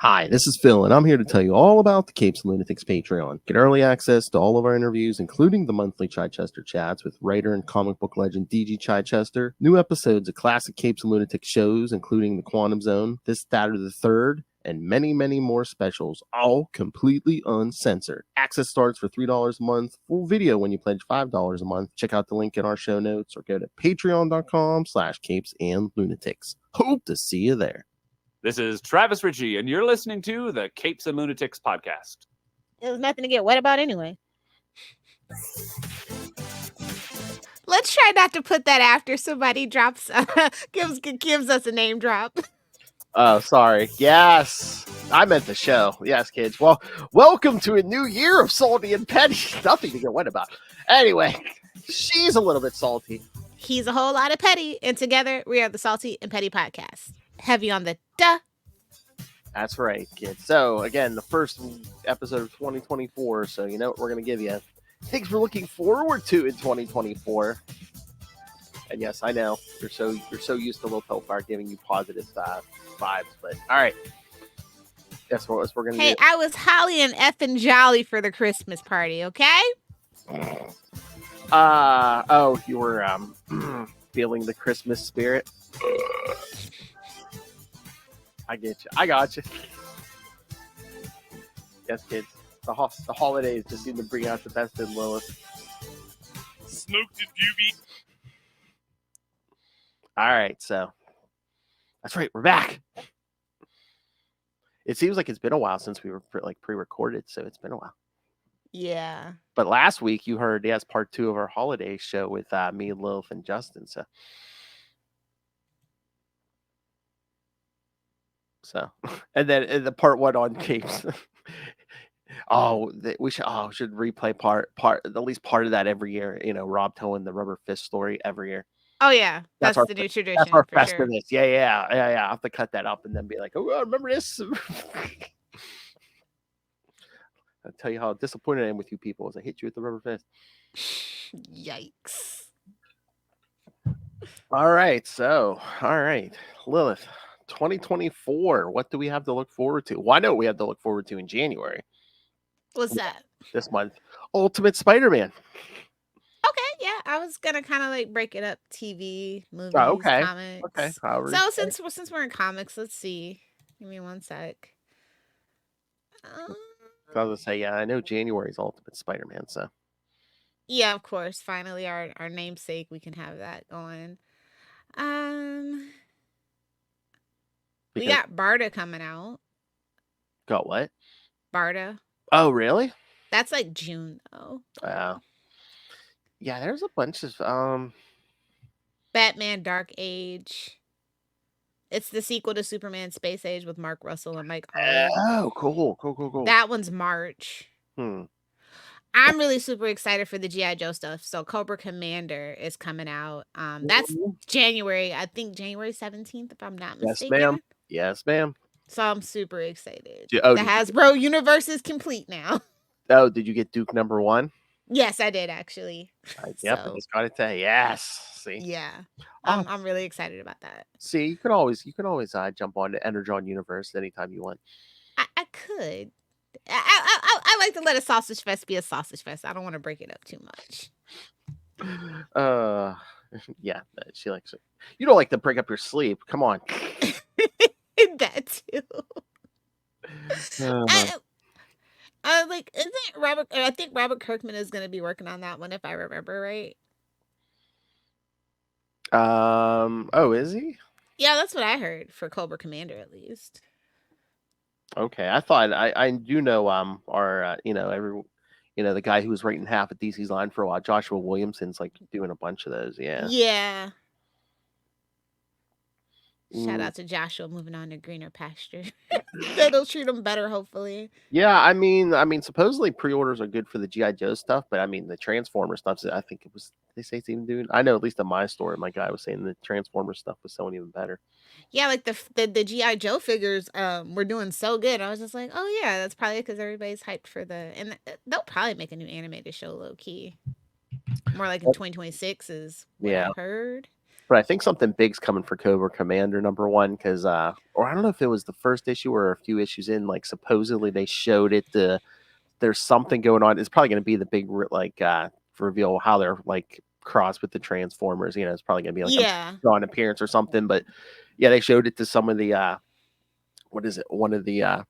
Hi, this is Phil, and I'm here to tell you all about the Capes and Lunatics Patreon. Get early access to all of our interviews, including the monthly Chichester chats with writer and comic book legend DG Chichester, new episodes of classic Capes and Lunatics shows, including The Quantum Zone, This, That, or the Third, and many, many more specials, all completely uncensored. Access starts for $3 a month, full video when you pledge $5 a month. Check out the link in our show notes or go to patreon.com/capesandlunatics. Hope to see you there. This is Travis Ritchie, and you're listening to the Capes and Lunatics podcast. There's nothing to get wet about anyway. Let's try not to put that after somebody drops, gives us a name drop. Oh, sorry. Yes, I meant the show. Yes, kids. Well, welcome to a new year of Salty and Petty. Nothing to get wet about. Anyway, she's a little bit salty. He's a whole lot of petty, and together we are the Salty and Petty podcast. Heavy on the duh. That's right, kids. So, again, the first episode of 2024. So, you know what we're going to give you. Things we're looking forward to in 2024. And yes, I know you're so used to Lil Pelfire giving you positive vibes, but all right. That's what we're going to do. Hey, I was holly and effing jolly for the Christmas party, okay? Oh, you were feeling the Christmas spirit. I get you. I got you. Yes, kids. The holidays just seem to bring out the best in Lilith. Smoked it, Doobie. All right, so that's right. We're back. It seems like it's been a while since we were pre-recorded, so it's been a while. Yeah. But last week you heard part 2 of our holiday show with me, Lilith, and Justin. So, and then the part 1 on Capes. We should replay part at least part of that every year. You know, Rob telling the rubber fist story every year. Oh yeah, that's the new tradition. That's our for Festivus. Sure. Yeah. I have to cut that up and then be like, oh, I remember this. I'll tell you how disappointed I am with you people as I hit you with the rubber fist. Yikes. All right, Lilith. 2024. What do we have to look forward to? Well, I know what we have to look forward to in January. What's that? This month. Ultimate Spider-Man. Okay, yeah. I was gonna kind of like break it up: TV, movies, okay. comics. Okay. So since we're in comics, let's see. Give me one sec. I was gonna say, yeah, I know January's Ultimate Spider-Man, so. Yeah, of course. Finally, our namesake, we can have that going. We got Barda coming out. Got what? Barda. Oh, really? That's like June, though. Wow. Yeah, there's a bunch of Batman Dark Age. It's the sequel to Superman Space Age with Mark Russell and Mike Hurley. Oh, cool. That one's March. I'm really super excited for the G.I. Joe stuff. So Cobra Commander is coming out. That's January. I think January 17th, if I'm not mistaken. Yes, ma'am. So I'm super excited. The Hasbro universe is complete now. Oh, did you get Duke number 1? Yes, I did actually. Yep, I just got it today. Yes. See. Yeah. I'm really excited about that. See, you can always jump on to Energon Universe anytime you want. I could. I like to let a sausage fest be a sausage fest. I don't want to break it up too much. Yeah, she likes it. You don't like to break up your sleep. Come on. That too. Isn't Robert? I think Robert Kirkman is going to be working on that one, if I remember right. Oh, is he? Yeah, that's what I heard for Cobra Commander, at least. Okay, I thought I do know our the guy who was writing half of DC's line for a while, Joshua Williamson's like doing a bunch of those. Yeah. Shout out to Joshua moving on to greener pasture. That'll treat him better, hopefully. Yeah, I mean, supposedly pre-orders are good for the G.I. Joe stuff, but I mean the Transformer stuff. I think it was they say it's even doing. I know at least in my store, my guy was saying the Transformer stuff was selling even better. Yeah, like the G.I. Joe figures were doing so good. I was just like, oh yeah, that's probably because everybody's hyped for and they'll probably make a new animated show low key. More like in 2026 is what I've heard. But I think something big's coming for Cobra Commander #1 because, or I don't know if it was the first issue or a few issues in. Like supposedly they showed it. There's something going on. It's probably going to be the big reveal how they're like crossed with the Transformers. It's probably going to be like a Dawn appearance or something. But yeah, they showed it to some of the what is it? One of the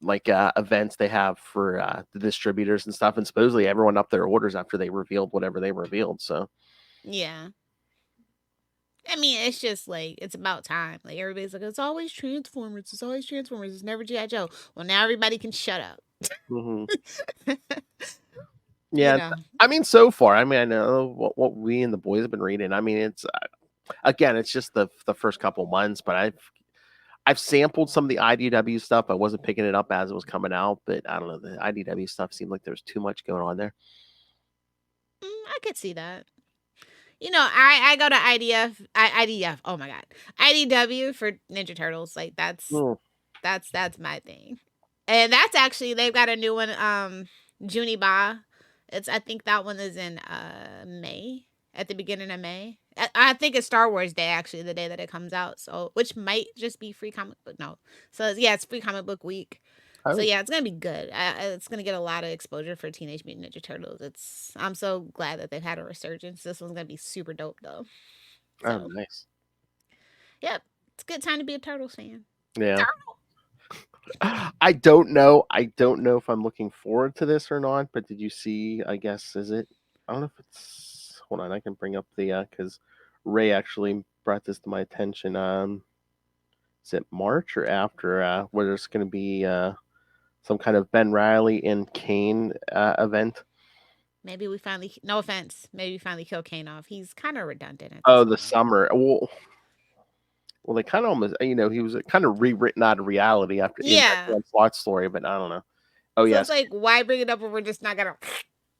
events they have for the distributors and stuff. And supposedly everyone upped their orders after they revealed whatever they revealed. So yeah. I mean, it's just like, it's about time. Like, everybody's like, it's always Transformers. It's always Transformers. It's never G.I. Joe. Well, now everybody can shut up. Yeah. I mean, so far, I mean, I know what we and the boys have been reading. I mean, it's again, it's just the first couple months, but I've sampled some of the IDW stuff. I wasn't picking it up as it was coming out, but I don't know. The IDW stuff seemed like there was too much going on there. I could see that. I go to IDF. Oh my god, IDW for Ninja Turtles. Like that's my thing, and that's actually they've got a new one. Juniba. I think that one is in May, at the beginning of May. I think it's Star Wars Day, actually, the day that it comes out. So, which might just be free comic book. No, so yeah, it's free comic book week. So yeah, it's gonna be good. It's gonna get a lot of exposure for Teenage Mutant Ninja Turtles. I'm so glad that they've had a resurgence. This one's gonna be super dope though. So, nice. Yep, it's a good time to be a Turtles fan. Yeah. I don't know if I'm looking forward to this or not. But did you see? I guess is it? I don't know if it's. Hold on, I can bring up the because Ray actually brought this to my attention. Is it March or after? Where there's going to be some kind of Ben Reilly and Kane event. Maybe we finally, no offense, maybe we finally kill Kane off. He's kind of redundant. The summer. Well, they kind of almost, he was kind of rewritten out of reality after the Onslaught story, but I don't know. Oh, yeah. It's like, why bring it up when we're just not going to...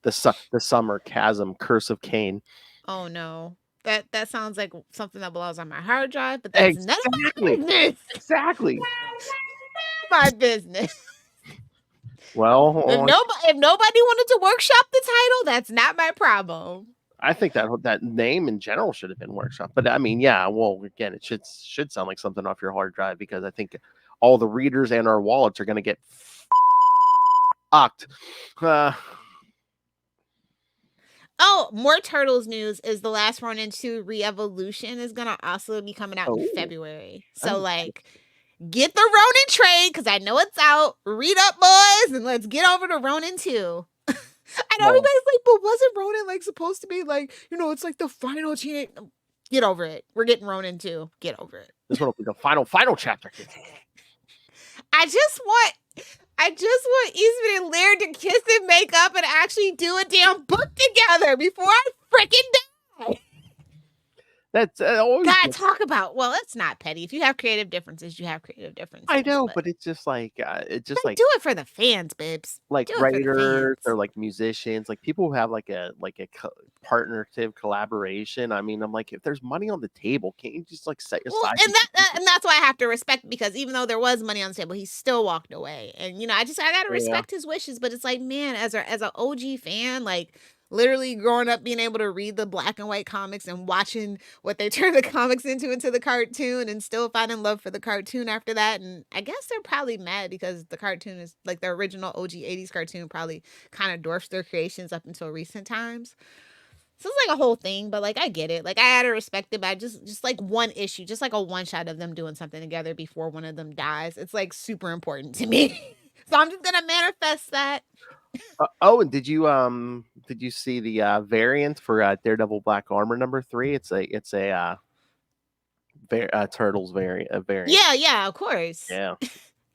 The summer chasm, Curse of Kane. Oh, no. That sounds like something that belongs on my hard drive, but that's none of my business. Exactly. My business. Well, if nobody wanted to workshop the title, that's not my problem. I think that name in general should have been workshop, but I mean, yeah. Well, again, it should sound like something off your hard drive because I think all the readers and our wallets are going to get fucked. Oh, more Turtles news is the Last Ronin 2 Re-Evolution is going to also be coming out in February. So, get the Ronin trade because I know it's out. Read up, boys, and let's get over to Ronin 2. I know everybody's like, but wasn't Ronin supposed to be it's like the final teenage... Get over it. We're getting Ronin 2. Get over it. This one will be the final chapter. I just want Eastman and Laird to kiss and make up and actually do a damn book together before I freaking die. That's always gotta talk about. Well, it's not petty. If you have creative differences, you have creative differences. I know, but it's just do it for the fans, babes. Like writers or like musicians, like people who have like a partnership collaboration. I mean, I'm like, if there's money on the table, can't you just set aside? And that's why I have to respect, because even though there was money on the table, he still walked away. And I gotta respect his wishes. But it's like, man, as an OG fan, literally growing up being able to read the black and white comics and watching what they turn the comics into the cartoon, and still finding love for the cartoon after that. And I guess they're probably mad because the cartoon is the original OG 80s cartoon probably kind of dwarfs their creations up until recent times. So it's a whole thing, but I get it. I had to respect it, but I just one issue, just a one shot of them doing something together before one of them dies. It's super important to me. So I'm just gonna manifest that. And did you see the variant for Daredevil Black Armor #3? It's a Turtles variant. Yeah, of course. Yeah.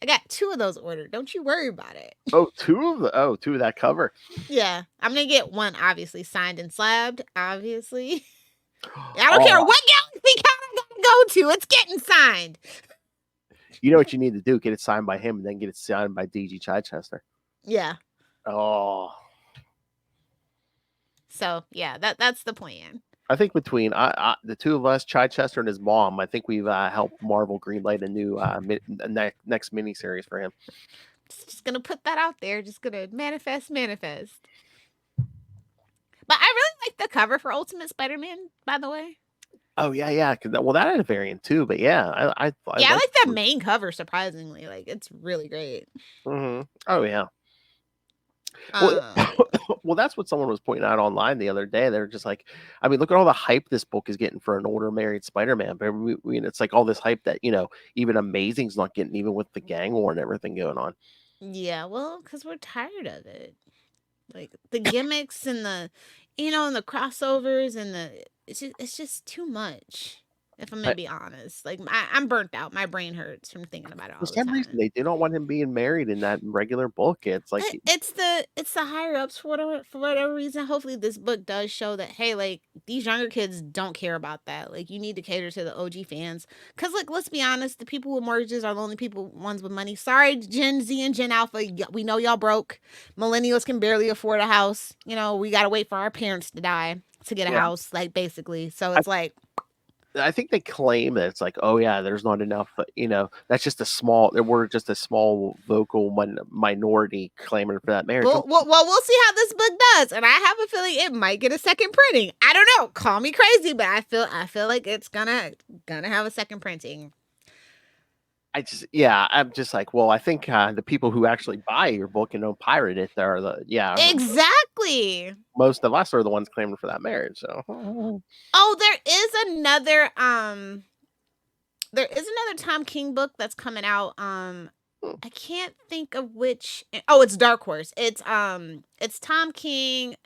I got 2 of those ordered. Don't you worry about it. Oh, 2 of that cover. Yeah, I'm gonna get one obviously signed and slabbed. Obviously, I don't care what galaxy count I gotta go to. It's getting signed. You know what you need to do? Get it signed by him, and then get it signed by DG Chichester. Yeah. Oh. So yeah, that's the plan. I think between the 2 of us, Chichester and his mom, I think we've helped Marvel greenlight a new next miniseries for him. Just gonna put that out there. Just gonna manifest. But I really like the cover for Ultimate Spider-Man, by the way. Oh yeah. Well, that had a variant too, but yeah, I like that main cover. Surprisingly, like it's really great. Mm-hmm. Oh yeah. Well, well, that's what someone was pointing out online the other day. They're just like, I mean, look at all the hype this book is getting for an older married Spider-Man. But it's like all this hype that even Amazing's not getting, even with the gang war and everything going on. Yeah, well, because we're tired of it. Like the gimmicks and the, and the crossovers and it's just too much. If I'm gonna be honest, like I'm burnt out. My brain hurts from thinking about it all For the some reason, time. they do not want him being married in that regular book. It's like It's the higher ups for whatever reason. Hopefully, this book does show that hey, like these younger kids don't care about that. Like you need to cater to the OG fans. Cause like let's be honest, the people with mortgages are the only ones with money. Sorry, Gen Z and Gen Alpha, we know y'all broke. Millennials can barely afford a house. We gotta wait for our parents to die to get a house. Like basically, so it's I think they claim that it's like, oh yeah, there's not enough. That's just we're just a small vocal minority claiming for that marriage. Well, we'll see how this book does, and I have a feeling it might get a second printing. I don't know. Call me crazy, but I feel like it's gonna have a second printing. I'm just like, well, I think the people who actually buy your book and don't pirate it, exactly. Most of us are the ones claiming for that marriage. So, there is another Tom King book that's coming out. I can't think of which. Oh, it's Dark Horse. It's Tom King,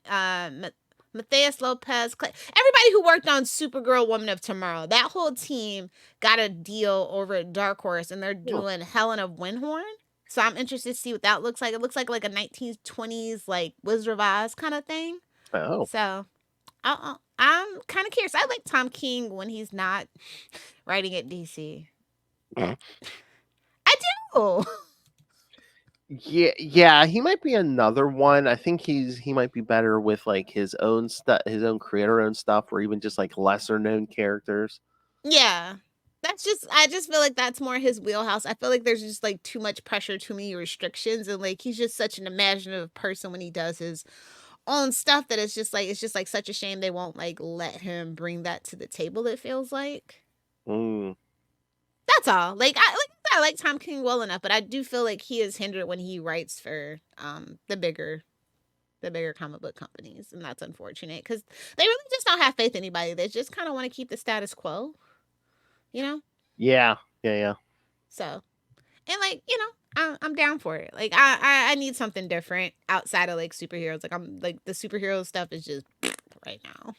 Matthias Lopez, everybody who worked on Supergirl, Woman of Tomorrow. That whole team got a deal over at Dark Horse, and they're doing Helen of Windhorn. So I'm interested to see what that looks like. It looks like a 1920s like Wizard of Oz kind of thing. Oh. So I'm kind of curious. I like Tom King when he's not writing at DC. I do. Yeah, he might be another one. I think he might be better with like his own stuff, his own creator-owned stuff, or even just like lesser known characters. Yeah. I just feel like that's more his wheelhouse. I feel like there's just like too much pressure, too many restrictions, and like he's just such an imaginative person when he does his own stuff that it's just like such a shame they won't like let him bring that to the table, it feels like. That's all. Like I like Tom King well enough, but I do feel like he is hindered when he writes for the bigger comic book companies, and that's unfortunate because they really just don't have faith in anybody. They just kind of want to keep the status quo, Yeah. So, and like I'm down for it. Like I need something different outside of like superheroes. Like I'm like the superhero stuff is just right now.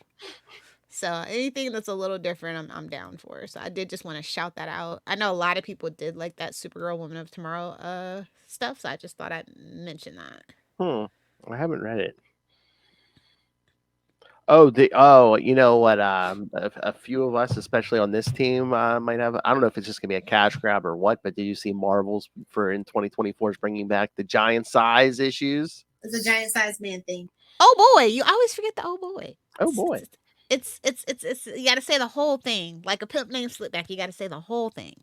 So anything that's a little different, I'm down for. So I did just want to shout that out. I know a lot of people did like that Supergirl Woman of Tomorrow stuff, so I just thought I'd mention that. I haven't read it. You know what? A few of us, especially on this team, might have. I don't know if it's just gonna be a cash grab or what, but did you see Marvel's in 2024 is bringing back the giant size issues? It's a giant size man thing. Oh boy, you always forget the oh boy. Oh boy. It's you got to say the whole thing. Like a pimp named Slipback, you got to say the whole thing.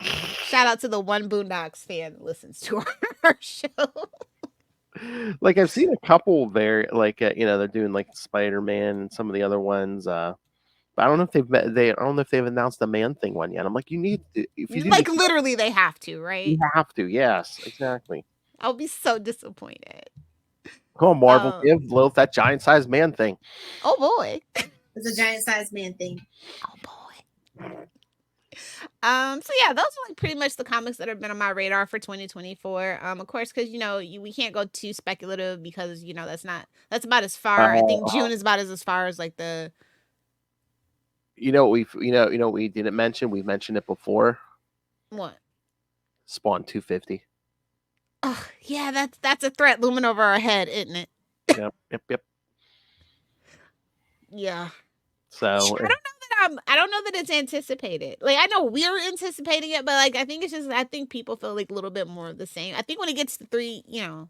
Shout out to the one Boondocks fan that listens to our show. Like I've seen a couple there, like they're doing like Spider-Man and some of the other ones. But I don't know if I don't know if they've announced the Man Thing one yet. I'm like, you need to, if you like literally they have to, right? You have to, yes, exactly. I'll be so disappointed. Come on, Marvel, give Lilith that giant sized man thing. Oh boy. It's a giant size man thing. Oh boy. So yeah, those are like pretty much the comics that have been on my radar for 2024. Of course, because we can't go too speculative because that's about as far. I think June is about as far as like the. What we didn't mention. We mentioned it before. What? Spawn 250. Oh yeah, that's a threat looming over our head, isn't it? Yep. Yeah. So I don't know that it's anticipated. Like I know we're anticipating it, but like I think people feel like a little bit more of the same. I think when it gets to 3, when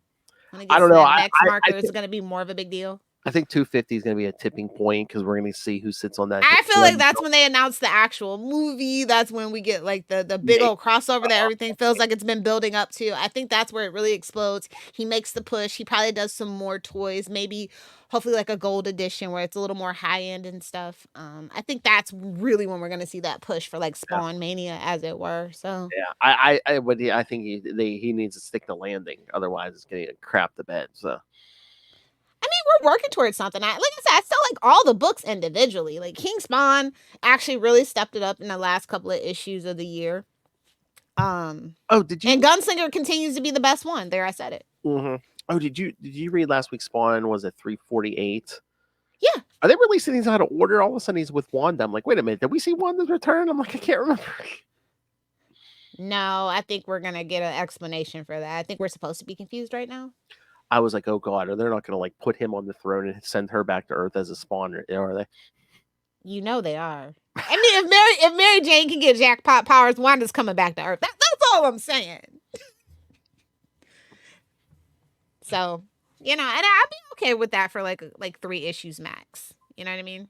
it gets to that next marker, it's going to be more of a big deal. I think 250 is going to be a tipping point because we're going to see who sits on that. I feel like that's when they announce the actual movie. That's when we get like the big old crossover that everything feels like it's been building up to. I think that's where it really explodes. He makes the push. He probably does some more toys, maybe hopefully like a gold edition where it's a little more high end and stuff. I think that's really when we're going to see that push for like Spawn Mania, as it were. So yeah, I think he needs to stick the landing. Otherwise, it's going to crap the bed. So. I mean, we're working towards something. Like I said, I still like all the books individually. Like King Spawn actually really stepped it up in the last couple of issues of the year. Did you? And Gunslinger continues to be the best one. There, I said it. Mm-hmm. Oh, did you read last week's Spawn? Was it 348? Yeah. Are they releasing these out of order? All of a sudden, he's with Wanda. I'm like, wait a minute, did we see Wanda's return? I'm like, I can't remember. No, I think we're gonna get an explanation for that. I think we're supposed to be confused right now. I was like, oh god, are they not going to like put him on the throne and send her back to Earth as a Spawn? Are they? You know they are. I mean, if Mary Jane can get jackpot powers, Wanda's coming back to Earth. That's all I'm saying. So, and I'd be okay with that for like 3 issues max. You know what I mean?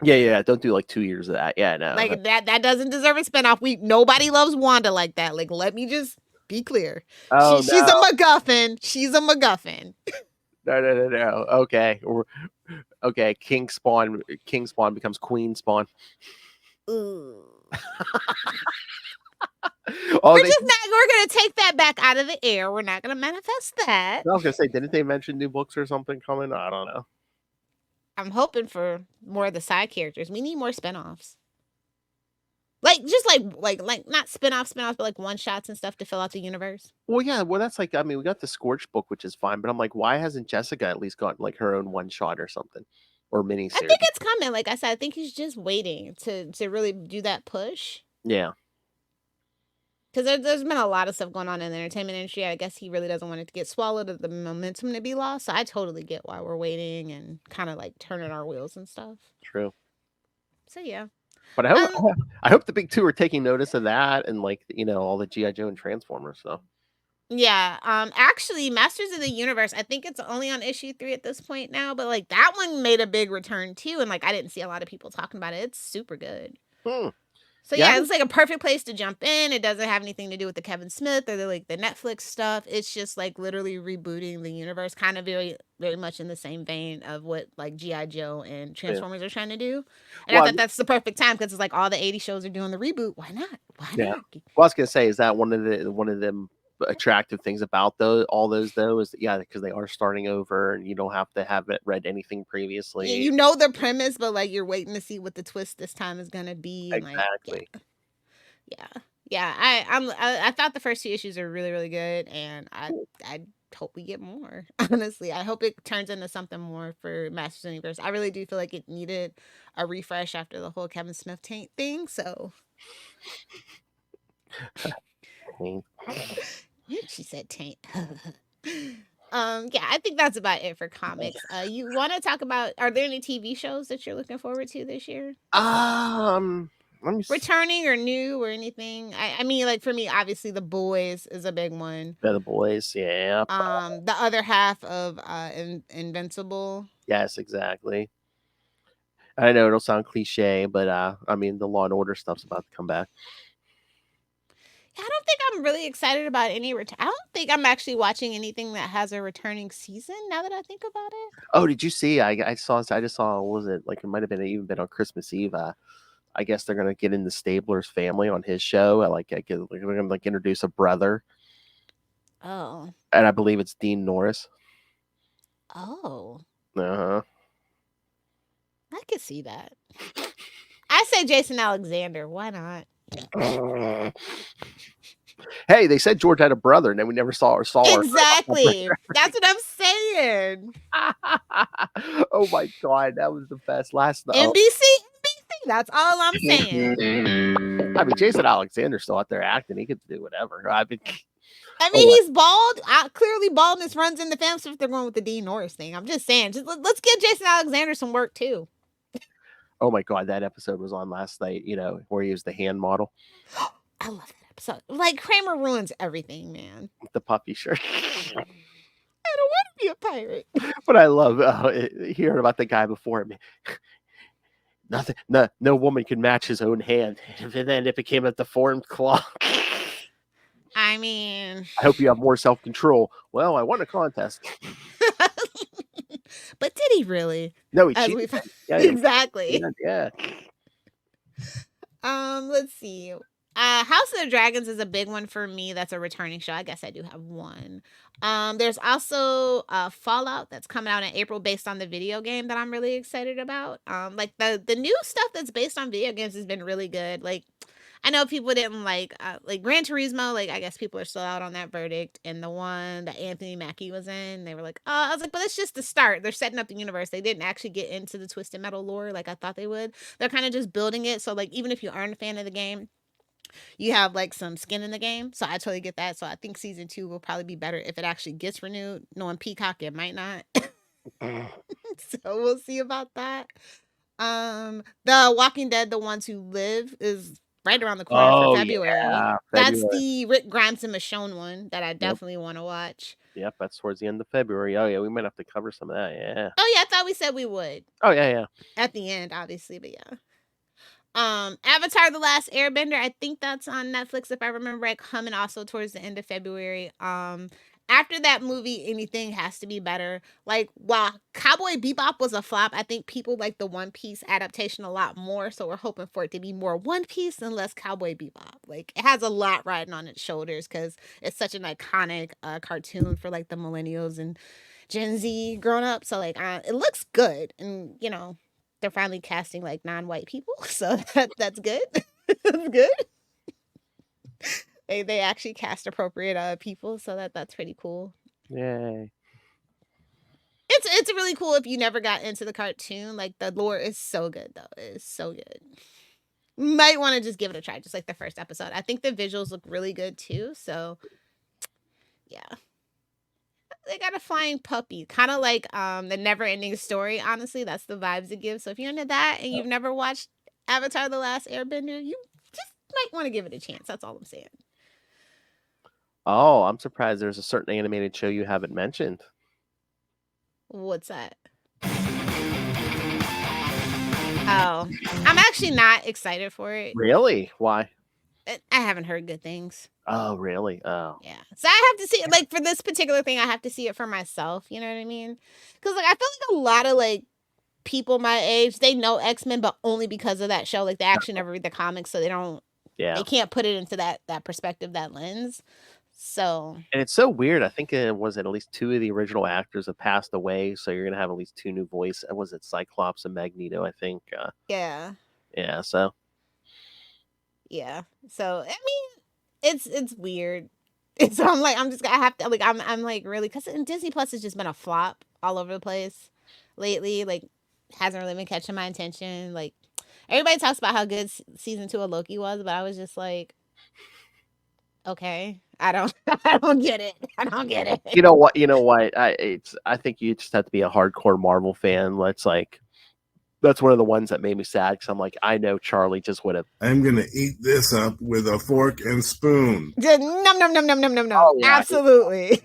Yeah. Don't do like 2 years of that. Yeah, no. Like that doesn't deserve a spinoff. Nobody loves Wanda like that. Like, let me just be clear. Oh, she's a MacGuffin. She's a MacGuffin. No. Okay. King Spawn becomes Queen Spawn. Ooh. We're gonna take that back out of the air. We're not gonna manifest that. I was gonna say, didn't they mention new books or something coming? I don't know. I'm hoping for more of the side characters. We need more spinoffs. Like just like not spinoffs, but like one shots and stuff to fill out the universe. Well, yeah. Well, that's like, I mean, we got the Scorch book, which is fine, but I'm like, why hasn't Jessica at least gotten like her own one shot or something, or mini series? I think it's coming. Like I said, I think he's just waiting to really do that push. Yeah. Because there's been a lot of stuff going on in the entertainment industry. I guess he really doesn't want it to get swallowed or the momentum to be lost. So I totally get why we're waiting and kind of like turning our wheels and stuff. True. So yeah. But I hope the big two are taking notice of that and like all the G.I. Joe and Transformers stuff. Yeah. Actually, Masters of the Universe, I think it's only on issue 3 at this point now, but like that one made a big return too, and like I didn't see a lot of people talking about it. It's super good. So yeah, it's like a perfect place to jump in. It doesn't have anything to do with the Kevin Smith or the Netflix stuff. It's just like literally rebooting the universe, kind of very, very much in the same vein of what like G.I. Joe and Transformers are trying to do. And I thought that's the perfect time because it's like all the 80 shows are doing the reboot. Why not? Well, I was gonna say, is that one of them attractive things about all those though is that, because they are starting over and you don't have to have read anything previously. You know the premise, but like you're waiting to see what the twist this time is gonna be. Exactly. I thought the first 2 issues are really, really good, and I hope we get more. Honestly, I hope it turns into something more for Masters of the Universe. I really do feel like it needed a refresh after the whole Kevin Smith taint thing. So. She said taint. I think that's about it for comics. You want to talk about, are there any TV shows that you're looking forward to this year? Returning or new or anything? I mean, like for me, obviously The Boys is a big one. The Boys, yeah. The other half of Invincible. Yes, exactly. I know it'll sound cliche, but I mean the Law and Order stuff's about to come back. I don't think I'm really excited about any I don't think I'm actually watching anything that has a returning season now that I think about it. Oh, did you see? I just saw, what was it? Like it might have been even been on Christmas Eve. I guess they're gonna get into Stabler's family on his show. They're gonna like introduce a brother. Oh. And I believe it's Dean Norris. Oh. Uh-huh. I could see that. I say Jason Alexander. Why not? Hey, they said George had a brother, and then we never saw her. Exactly. That's what I'm saying. Oh my god, that was the best. Last night. NBC. That's all I'm saying. I mean, Jason Alexander's still out there acting. He could do whatever. I mean, he's bald. Clearly, baldness runs in the family. So if they're going with the Dean Norris thing, I'm just saying. Let's give Jason Alexander some work too. Oh my god, that episode was on last night. Where he was the hand model. I love that episode. Like Kramer ruins everything, man. The puppy shirt. I don't want to be a pirate. But I love hearing about the guy before me. Nothing, no woman could match his own hand. And then it became a deformed claw. I mean, I hope you have more self-control. Well, I won a contest. but did he really? No, he As cheated. we found- Yeah, exactly. yeah. Let's see. House of the Dragons is a big one for me. That's a returning show. I guess I do have one. There's also Fallout that's coming out in April based on the video game that I'm really excited about. Like the new stuff that's based on video games has been really good. Like I know people didn't like Gran Turismo. Like I guess people are still out on that verdict. And the one that Anthony Mackie was in, they were like, I was like, but it's just the start. They're setting up the universe. They didn't actually get into the Twisted Metal lore like I thought they would. They're kind of just building it. So like even if you aren't a fan of the game, you have like some skin in the game. So I totally get that. So I think season 2 will probably be better if it actually gets renewed. Knowing Peacock, it might not. So we'll see about that. The Walking Dead, The Ones Who Live is right around the corner for February. Yeah, That's February. the Rick Grimes and Michonne one that I definitely want to watch. Yep, that's towards the end of February. Oh yeah, we might have to cover some of that. Yeah. Oh yeah, I thought we said we would. Oh yeah. At the end, obviously, but yeah. Avatar: The Last Airbender, I think that's on Netflix if I remember right, coming also towards the end of February. After that movie, anything has to be better. Like, while Cowboy Bebop was a flop, I think people like the One Piece adaptation a lot more, so we're hoping for it to be more One Piece and less Cowboy Bebop. Like, it has a lot riding on its shoulders because it's such an iconic cartoon for, like, the millennials and Gen Z grown up. So, like, it looks good, and, you know, they're finally casting like non-white people, so that's good. That's good. They actually cast appropriate people, so that's pretty cool. Yay. It's really cool if you never got into the cartoon. Like the lore is so good though. It is so good. Might want to just give it a try, just like the first episode. I think the visuals look really good too. So yeah. They got a flying puppy, kind of like the Never Ending Story. Honestly, that's the vibes it gives. So if you're into that and you've never watched Avatar: The Last Airbender, you just might want to give it a chance. That's all I'm saying. Oh, I'm surprised there's a certain animated show you haven't mentioned. What's that? Oh, I'm actually not excited for it. Really? Why? I haven't heard good things. Oh, really? Oh. Yeah. So I have to see it. Like, for this particular thing, I have to see it for myself. You know what I mean? Because, like, I feel like a lot of, like, people my age, they know X-Men, but only because of that show. Like, they actually never read the comics, so they don't, they can't put it into that perspective, that lens. So. And it's so weird. I think it was at least 2 of the original actors have passed away, so you're gonna have at least 2 new voices. Was it Cyclops and Magneto? I think. Yeah. Yeah. So. Yeah. So I mean, it's weird. So I'm like, I have to, like, I'm like, really, because Disney Plus has just been a flop all over the place lately. Like, hasn't really been catching my attention. Like, everybody talks about how good season 2 of Loki was, but I was just like, okay, I don't get it. I don't get it. You know what? I think you just have to be a hardcore Marvel fan. That's one of the ones that made me sad because I'm like, I know Charlie just would have. I'm gonna eat this up with a fork and spoon. No. Oh, yeah. Absolutely.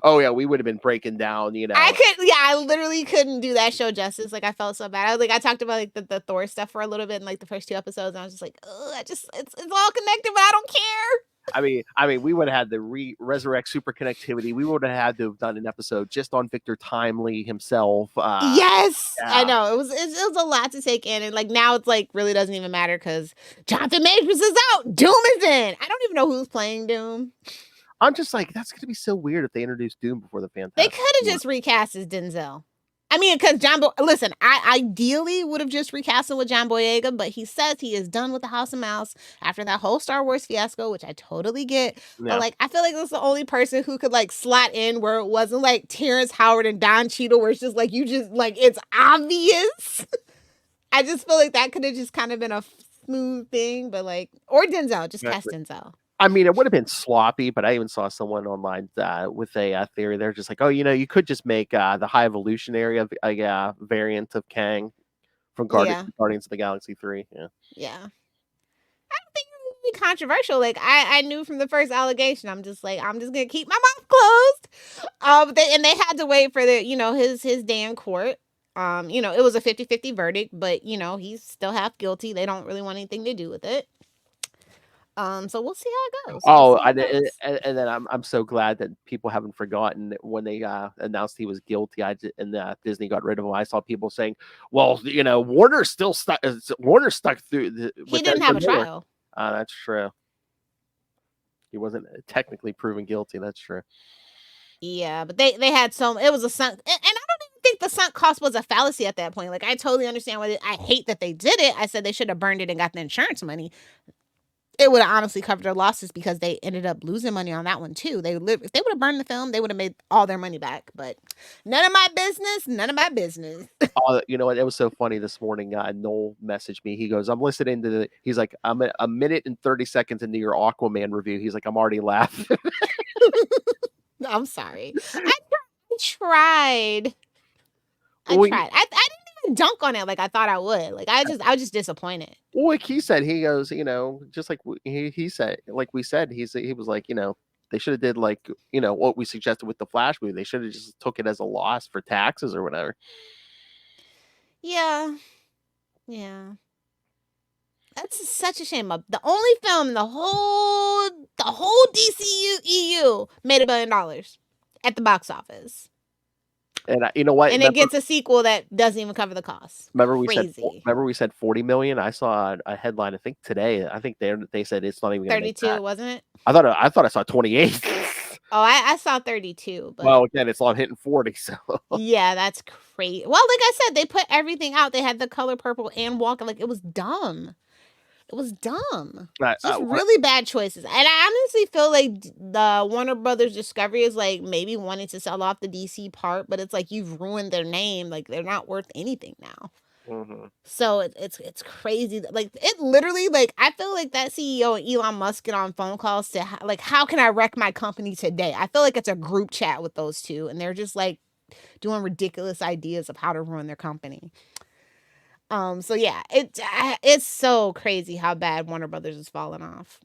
Oh yeah, we would have been breaking down. I literally couldn't do that show justice. Like, I felt so bad. I talked about like the Thor stuff for a little bit in like the first 2 episodes, and I was just like, oh, it's all connected, but I don't care. I mean, we would have had the resurrect super connectivity. We would have had to have done an episode just on Victor Timely himself. Yes, yeah. I know it was a lot to take in, and like now it's like really doesn't even matter because Jonathan Majors is out, Doom is in. I don't even know who's playing Doom. I'm just like, that's gonna be so weird if they introduced Doom before the Fantastic They could have just recast as Denzel. I mean, because listen, I ideally would have just recast him with John Boyega, but he says he is done with the House of Mouse after that whole Star Wars fiasco, which I totally get. Yeah. But like, I feel like that's the only person who could like slot in where it wasn't like Terrence Howard and Don Cheadle, where it's just like, you just like, it's obvious. I just feel like that could have just kind of been a smooth thing, but like, or Denzel, just cast Denzel. I mean, it would have been sloppy, but I even saw someone online with a theory. They're just like, oh, you could just make the High Evolutionary a variant of Kang from Guardians of the Galaxy 3. Yeah. I don't think be controversial. Like I knew from the first allegation, I'm just gonna keep my mouth closed. They had to wait for his day in court. It was a 50-50 verdict, but he's still half guilty. They don't really want anything to do with it. So we'll see how it goes. Oh, and then I'm so glad that people haven't forgotten that when they announced he was guilty, and Disney got rid of him. I saw people saying, "Well, Warner still stuck. Warner stuck through." He didn't have a trial. That's true. He wasn't technically proven guilty. That's true. Yeah, but they had it was a sunk, and I don't even think the sunk cost was a fallacy at that point. Like I totally understand why. I hate that they did it. I said they should have burned it and got the insurance money. It would have honestly covered their losses because they ended up losing money on that one too. If they would have burned the film, they would have made all their money back. But none of my business. None of my business. Oh, you know what? It was so funny this morning. Noel messaged me. He goes, "I'm listening to he's like, I'm a minute and 30 seconds into your Aquaman review." He's like, "I'm already laughing." I'm sorry. I tried. I Well, tried. I didn't even dunk on it like I thought I would. Like I was just disappointed. Well, like he said, he goes, just like he said, like we said, he was like, they should have did like, what we suggested with the Flash movie. They should have just took it as a loss for taxes or whatever. Yeah. That's such a shame. The only film in the whole DCU EU made $1 billion at the box office. And you know what? And it gets a sequel that doesn't even cover the cost. Remember we said 40 million. I saw a headline. I think today. I think they said it's not even 32, wasn't it? I thought I saw 28. Oh, I saw 32. But well, again, it's not hitting 40. So yeah, that's crazy. Well, like I said, they put everything out. They had The Color Purple and Walker. Like it was dumb. It was dumb. Just really bad choices. And I honestly feel like the Warner Brothers Discovery is like maybe wanting to sell off the DC part, but it's like you've ruined their name. Like they're not worth anything now. Mm-hmm. So it's crazy. Like it literally, like I feel like that CEO and Elon Musk get on phone calls to like, how can I wreck my company today? I feel like it's a group chat with those two, and they're just like doing ridiculous ideas of how to ruin their company. So yeah, it's so crazy how bad Warner Brothers is falling off.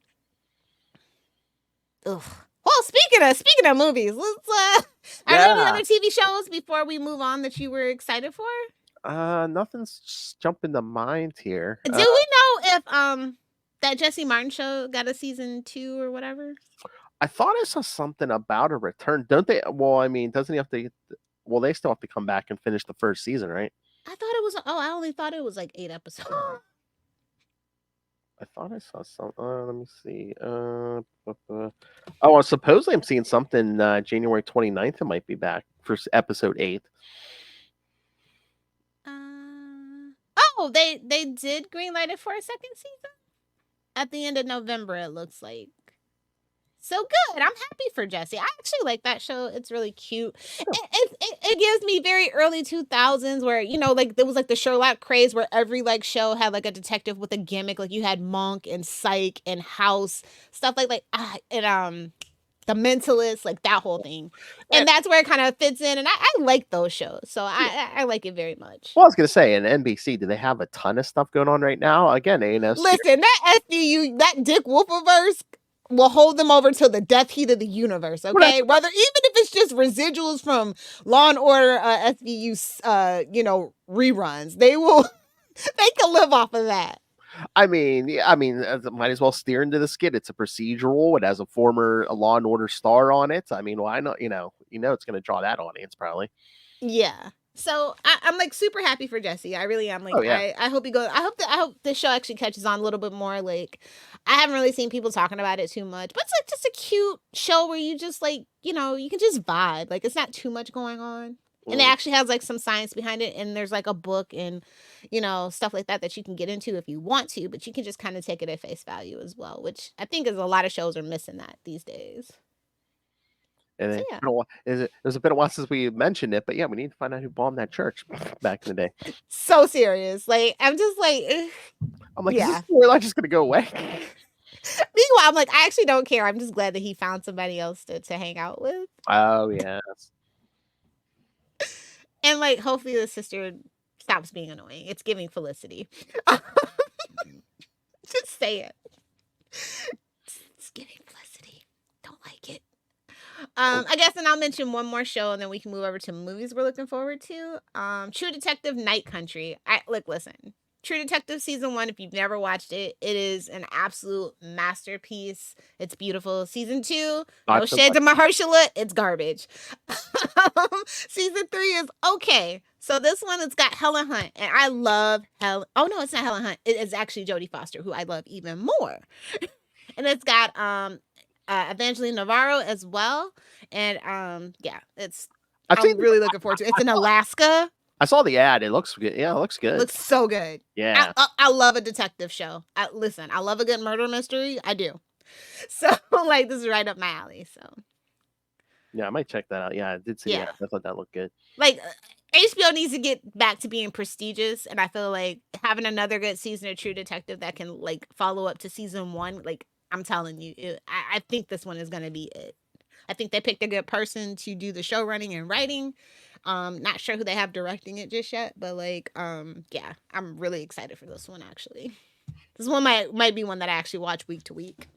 Ugh. Well, speaking of movies, let's are there any other TV shows before we move on that you were excited for? Nothing's jumping to mind here. Do we know if that Jesse Martin show got a season 2 or whatever? I thought I saw something about a return. Don't they? Well, I mean, doesn't he have to? Well, they still have to come back and finish the first season, right? I thought it was. I only thought it was like 8 episodes. I thought I saw some. Let me see. Oh, supposedly I'm seeing something January 29th. It might be back for episode 8. Oh, they did greenlight it for a second season at the end of November. It looks like. So good. I'm happy for Jesse. I actually like that show. It's really cute. It gives me very early 2000s where, like there was like the Sherlock craze where every like show had like a detective with a gimmick. Like you had Monk and Psych and House, stuff and The Mentalist, like that whole thing. And that's where it kind of fits in. And I like those shows. So I like it very much. Well, I was going to say, in NBC, do they have a ton of stuff going on right now? Again, listen, that SVU, that Dick Wolfiverse will hold them over till the death heat of the universe, okay? Whether even if it's just residuals from Law and Order SVU, reruns, they can live off of that. I mean, might as well steer into the skid. It's a procedural. It has a former Law and Order star on it. I mean, why not? It's going to draw that audience probably. Yeah. So I'm like super happy for Jesse. I really am. Like, I hope he goes. I hope the show actually catches on a little bit more. Like, I haven't really seen people talking about it too much, but it's like just a cute show where you just like, you can just vibe. Like, it's not too much going on, and it actually has like some science behind it. And there's like a book and, stuff like that you can get into if you want to, but you can just kind of take it at face value as well, which I think is a lot of shows are missing that these days. And it was a bit of a while since we mentioned it, but yeah, we need to find out who bombed that church back in the day. So serious. Like, I'm just like, I'm like, is this storyline just gonna go away? Meanwhile, I'm like, I actually don't care. I'm just glad that he found somebody else to hang out with. Oh yes. And like, hopefully the sister stops being annoying. It's giving Felicity. Just say it. It's giving Felicity. Don't like it. I guess, and I'll mention one more show, and then we can move over to movies we're looking forward to. True Detective Night Country. Listen. True Detective season 1, if you've never watched it, it is an absolute masterpiece. It's beautiful. Season 2, no shade to Mahershala, it's garbage. Season 3 is okay. So this one, it's got Helen Hunt, and I love Helen. Oh no, it's not Helen Hunt. It is actually Jodie Foster, who I love even more. And it's got Evangeline Navarro as well, and yeah, I'm really looking forward to it. It's in Alaska. I saw the ad. It looks good. Yeah, it looks good. Looks so good. Yeah. I love a detective show. Listen, I love a good murder mystery. I do. So, like, this is right up my alley. So, yeah, I might check that out. Yeah, I did see that. I thought that looked good. Like, HBO needs to get back to being prestigious, and I feel like having another good season of True Detective that can, like, follow up to season 1, like, I'm telling you, I think this one is going to be it. I think they picked a good person to do the show running and writing. Not sure who they have directing it just yet, but like, yeah, I'm really excited for this one. Actually, this one might be one that I actually watch week to week.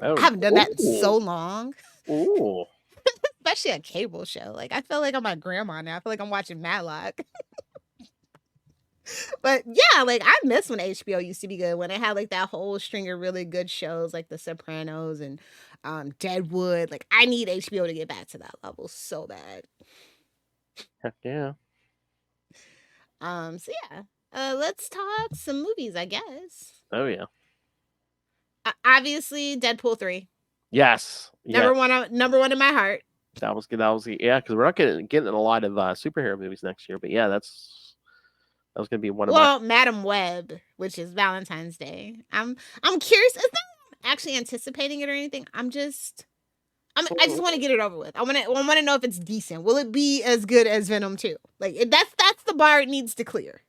I haven't done that in so long. Ooh, especially a cable show. Like, I feel like I'm my grandma now. I feel like I'm watching Matlock. But yeah, like, I miss when HBO used to be good, when it had like that whole string of really good shows like The Sopranos and Deadwood. Like, I need HBO to get back to that level so bad. Heck yeah. So yeah, let's talk some movies, I guess. Oh yeah. Obviously, Deadpool 3. Yes. Number one in my heart. That was good. Yeah, because we're not getting a lot of superhero movies next year. But yeah, that was gonna be one of my. Madam Web, which is Valentine's Day. I'm curious. It's not actually anticipating it or anything. I just want to get it over with. I want to know if it's decent. Will it be as good as Venom 2? Like, that's the bar it needs to clear.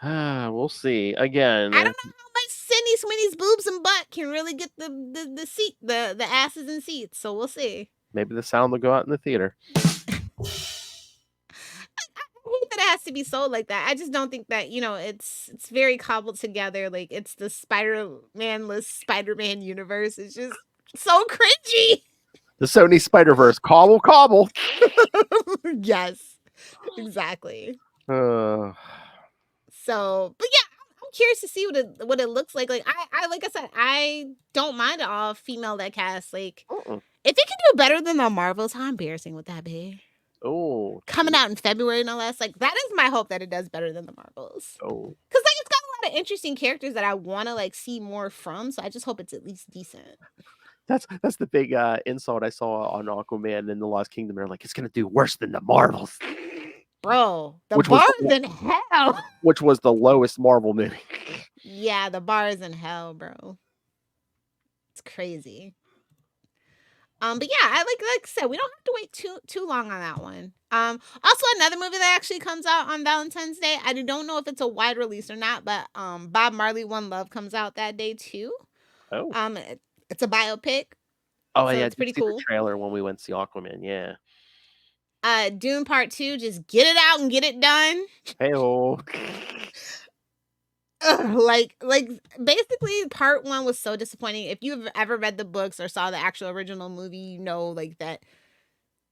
We'll see. Again, I don't know how much Sydney Sweeney's boobs and butt can really get the asses and seats. So we'll see. Maybe the sound will go out in the theater. I hate that it has to be sold like that. I just don't think that, it's very cobbled together. Like, it's the Spider-Man-less Spider-Man universe. It's just so cringy. The Sony Spider-Verse. Cobble. Yes, exactly. So, but yeah, I'm curious to see what it looks like. Like, I like I said, I don't mind an all female that cast. Like, if it can do better than the Marvels, how embarrassing would that be? Oh, coming out in February, no less. Like, that is my hope, that it does better than the Marvels. Oh, because like, it's got a lot of interesting characters that I want to like see more from. So I just hope it's at least decent. That's the big insult I saw on Aquaman in the Lost Kingdom. They're like, it's gonna do worse than the Marvels, bro. The bar is in hell. Which was the lowest Marvel movie. Yeah, the bar is in hell, bro. It's crazy. But yeah, like I said, we don't have to wait too long on that one. Also another movie that actually comes out on Valentine's Day. I don't know if it's a wide release or not, but Bob Marley One Love comes out that day too. Oh. It's a biopic. Oh, so yeah, it's pretty cool. The trailer when we went to see Aquaman, yeah. Dune Part 2, just get it out and get it done. Hey-oh. Like basically Part 1 was so disappointing. If you've ever read the books or saw the actual original movie, you know like that,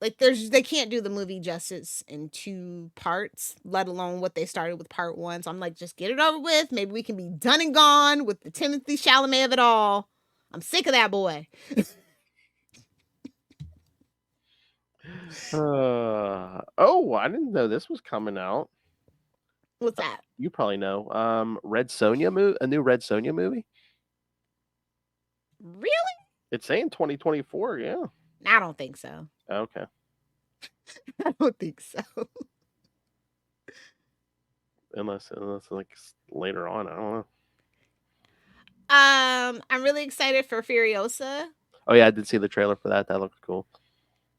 like they can't do the movie justice in 2 parts, let alone what they started with Part 1. So I'm like, just get it over with. Maybe we can be done and gone with the Timothy Chalamet of it all. I'm sick of that boy. I didn't know this was coming out. What's that? You probably know. Red Sonja a new Red Sonja movie. Really? It's saying 2024. Yeah. I don't think so. Okay. I don't think so. Unless like later on, I don't know. I'm really excited for Furiosa. Oh yeah, I did see the trailer for that. That looked cool.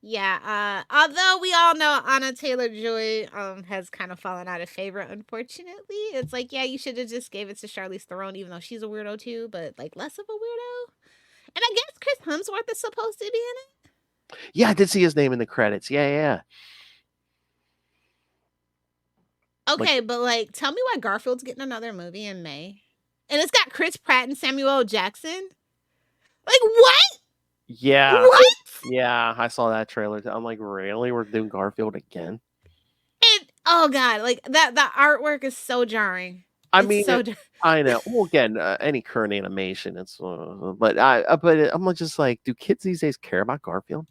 Yeah, although we all know Anna Taylor-Joy has kind of fallen out of favor, unfortunately. It's like, yeah, you should have just gave it to Charlize Theron, even though she's a weirdo too, but like less of a weirdo. And I guess Chris Hemsworth is supposed to be in it. Yeah, I did see his name in the credits. Yeah. Okay, but like, tell me why Garfield's getting another movie in May. and it's got Chris Pratt and Samuel L. Jackson. Like, what? Yeah. What? Yeah, I saw that trailer. I'm like, really? We're doing Garfield again? And oh god, like that. The artwork is so jarring. I It's mean, so jarring. I know. Well, again, any current animation, it's. But I'm just like, do kids these days care about Garfield?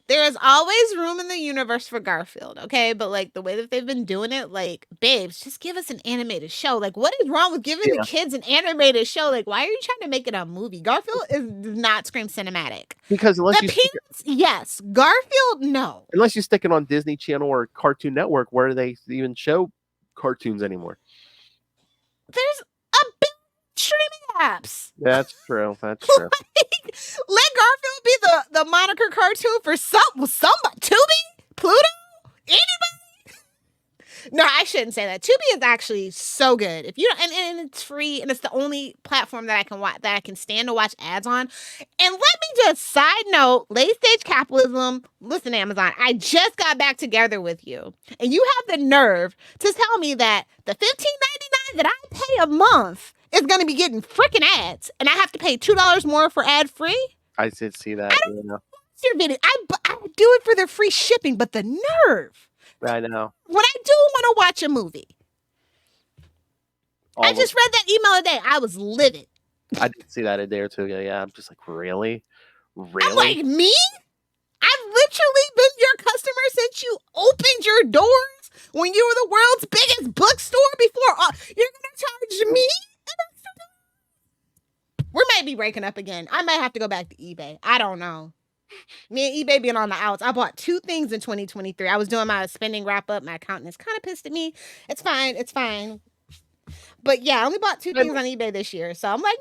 There is always room in the universe for Garfield, okay? But like the way that they've been doing it, like, babes, just give us an animated show. Like, what is wrong with giving the kids an animated show? Like, why are you trying to make it a movie? Garfield does not scream cinematic. Because unless The Peanuts, yes. Garfield, no. Unless you stick it on Disney Channel or Cartoon Network, where they even show cartoons anymore. There's a big streaming apps. That's true. That's true. Let Garfield be the moniker cartoon for somebody. Tubi? Pluto? Anybody? No, I shouldn't say that. Tubi is actually so good. If you don't, and it's free, and it's the only platform that I can watch, that I can stand to watch ads on. And let me just side note, late stage capitalism. Listen, Amazon, I just got back together with you, and you have the nerve to tell me that the $15.99 that I pay a month is going to be getting freaking ads, and I have to pay $2 more for ad free. I did see that. I don't watch your video. I do it for the free shipping, but the nerve. I know. When I do want to watch a movie, I just read that email today. I was livid. I did see that a day or two ago. Yeah, I'm just like, really? I'm like, me? I've literally been your customer since you opened your doors when you were the world's biggest bookstore before. You're going to charge me? We might be breaking up again. I might have to go back to eBay. I don't know. Me and eBay being on the outs. I bought 2 things in 2023. I was doing my spending wrap up. My accountant is kind of pissed at me. It's fine. It's fine. But yeah, I only bought 2 things on eBay this year. So I'm like,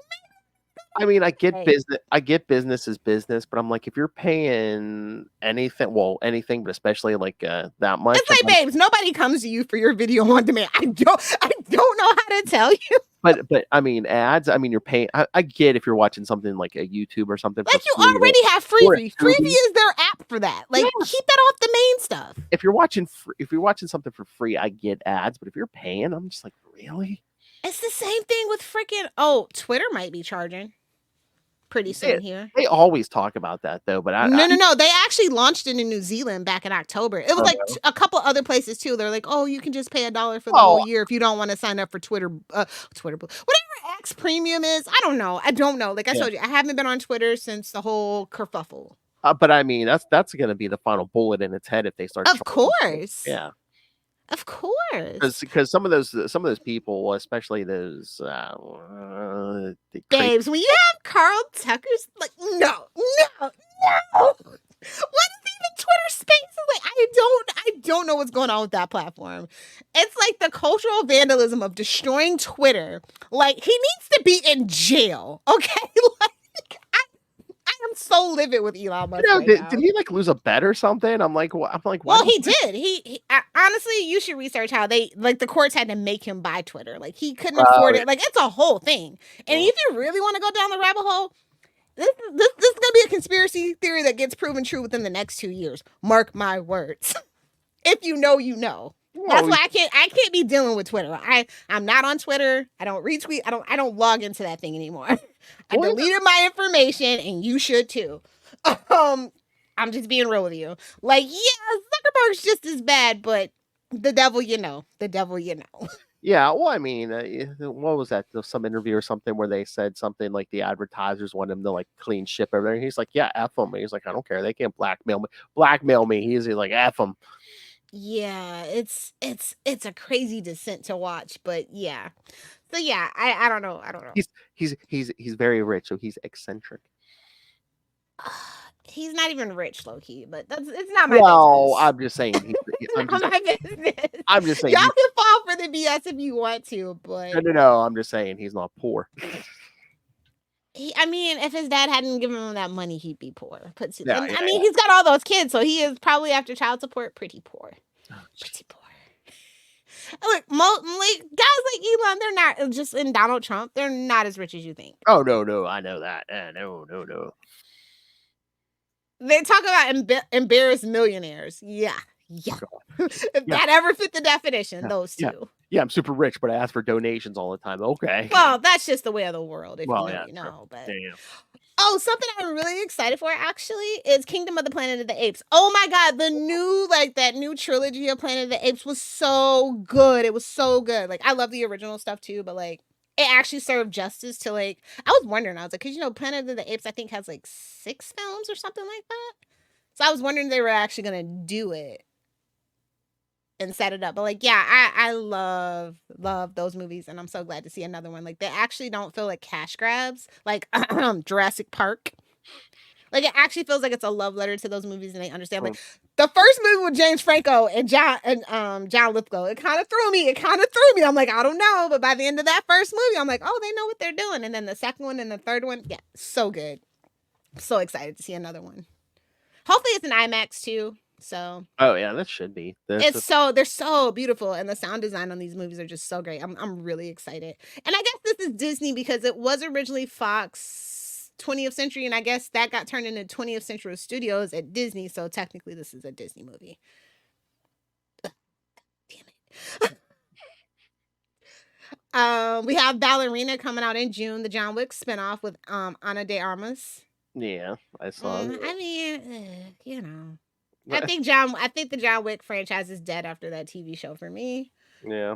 I mean, I get business. I get business is business, but I'm like, if you're paying anything, but especially like that much, it's like, babes, nobody comes to you for your video on demand. I don't know how to tell you. But I mean, ads. I mean, you're paying. I get if you're watching something like a YouTube or something. Like, you already have Freevee. Freevee is their app for that. Like, keep that off the main stuff. If you're watching something for free, I get ads. But if you're paying, I'm just like, really? It's the same thing with freaking. Twitter might be charging pretty soon here. They always talk about that though, but no. They actually launched it in New Zealand back in October. It was like a couple other places too. They're like, oh, you can just pay $1 for the whole year if you don't want to sign up for Twitter, whatever X Premium is. I don't know. Like I told you, I haven't been on Twitter since the whole kerfuffle. But I mean, that's going to be the final bullet in its head if they start. Of course, yeah. Of course, because some of those people, especially those babes, when you have Carl Tucker's like, no. What is even Twitter Spaces? Like, I don't know what's going on with that platform. It's like the cultural vandalism of destroying Twitter. Like, he needs to be in jail. Okay, like I am so livid with Elon Musk. Did he like lose a bet or something? I'm like, why? Well, he did. He honestly, you should research how they like the courts had to make him buy Twitter. Like, he couldn't afford it. Like, it's a whole thing. And if you really want to go down the rabbit hole, this is gonna be a conspiracy theory that gets proven true within the next 2 years. Mark my words. If you know, you know. That's why I can't be dealing with Twitter. I'm not on Twitter. I don't retweet. I don't log into that thing anymore. I deleted my information, and you should too. I'm just being real with you. Like, yeah, Zuckerberg's just as bad, but the devil you know. The devil you know. Yeah, well, I mean, what was that? Some interview or something where they said something like the advertisers want him to like clean ship everything. He's like, yeah, F them. He's like, I don't care. They can't blackmail me. He's like, F them. Yeah, it's a crazy descent to watch, but yeah. So yeah, I don't know. He's very rich, so he's eccentric. He's not even rich, low key, but it's not my business. I'm just saying. not my business. I'm just saying. Y'all can fall for the BS if you want to, but no. I'm just saying he's not poor. I mean, if his dad hadn't given him that money, he'd be poor. He's got all those kids, so he is probably after child support pretty poor. Pretty poor. Look, guys like Elon, they're not just in Donald Trump. They're not as rich as you think. Oh no, I know that. No. They talk about embarrassed millionaires. Yeah. If that ever fit the definition, those two. Yeah, I'm super rich, but I ask for donations all the time. Okay. Well, that's just the way of the world. If Well, you know, yeah, you true. know. But Yeah. oh, something I'm really excited for actually is Kingdom of the Planet of the Apes. Oh my God, the new that new trilogy of Planet of the Apes was so good. It was so good. Like I love the original stuff too, but like it actually served justice to like I was wondering, I was like, because Planet of the Apes I think has like 6 films or something like that. So I was wondering if they were actually gonna do it and set it up. But like, yeah, I love those movies, and I'm so glad to see another one. Like they actually don't feel like cash grabs, like Jurassic Park. Like it actually feels like it's a love letter to those movies, and they understand. Like the first movie with James Franco and John Lithgow, it kind of threw me. I'm like, I don't know, but by the end of that first movie, I'm like, oh, they know what they're doing. And then the second one and the third one, yeah, so good. So excited to see another one. Hopefully, it's an IMAX too. So Oh yeah, that should be. they're so beautiful, and the sound design on these movies are just so great. I'm really excited. And I guess this is Disney because it was originally Fox 20th Century, and I guess that got turned into 20th Century Studios at Disney. So technically, this is a Disney movie. Ugh, damn it. We have Ballerina coming out in June, the John Wick spinoff with Ana de Armas. Yeah, I saw. I mean, I think the John Wick franchise is dead after that TV show for me. Yeah.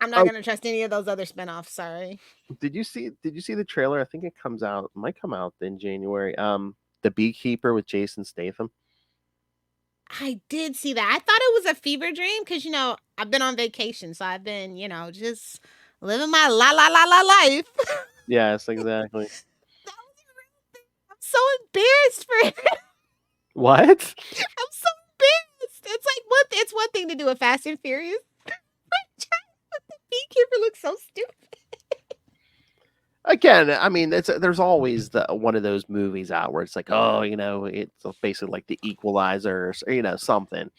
I'm not gonna trust any of those other spinoffs. Sorry. Did you see the trailer? I think it might come out in January. The Beekeeper with Jason Statham. I did see that. I thought it was a fever dream because I've been on vacation, so I've been just living my la life. Yes, exactly. That was a real thing. I'm so embarrassed for it. What? I'm so embarrassed. It's like it's one thing to do a Fast and Furious franchise, but the Beekeeper looks so stupid. Again, I mean, there's always one of those movies out where it's like, oh, it's basically like The Equalizer, or something.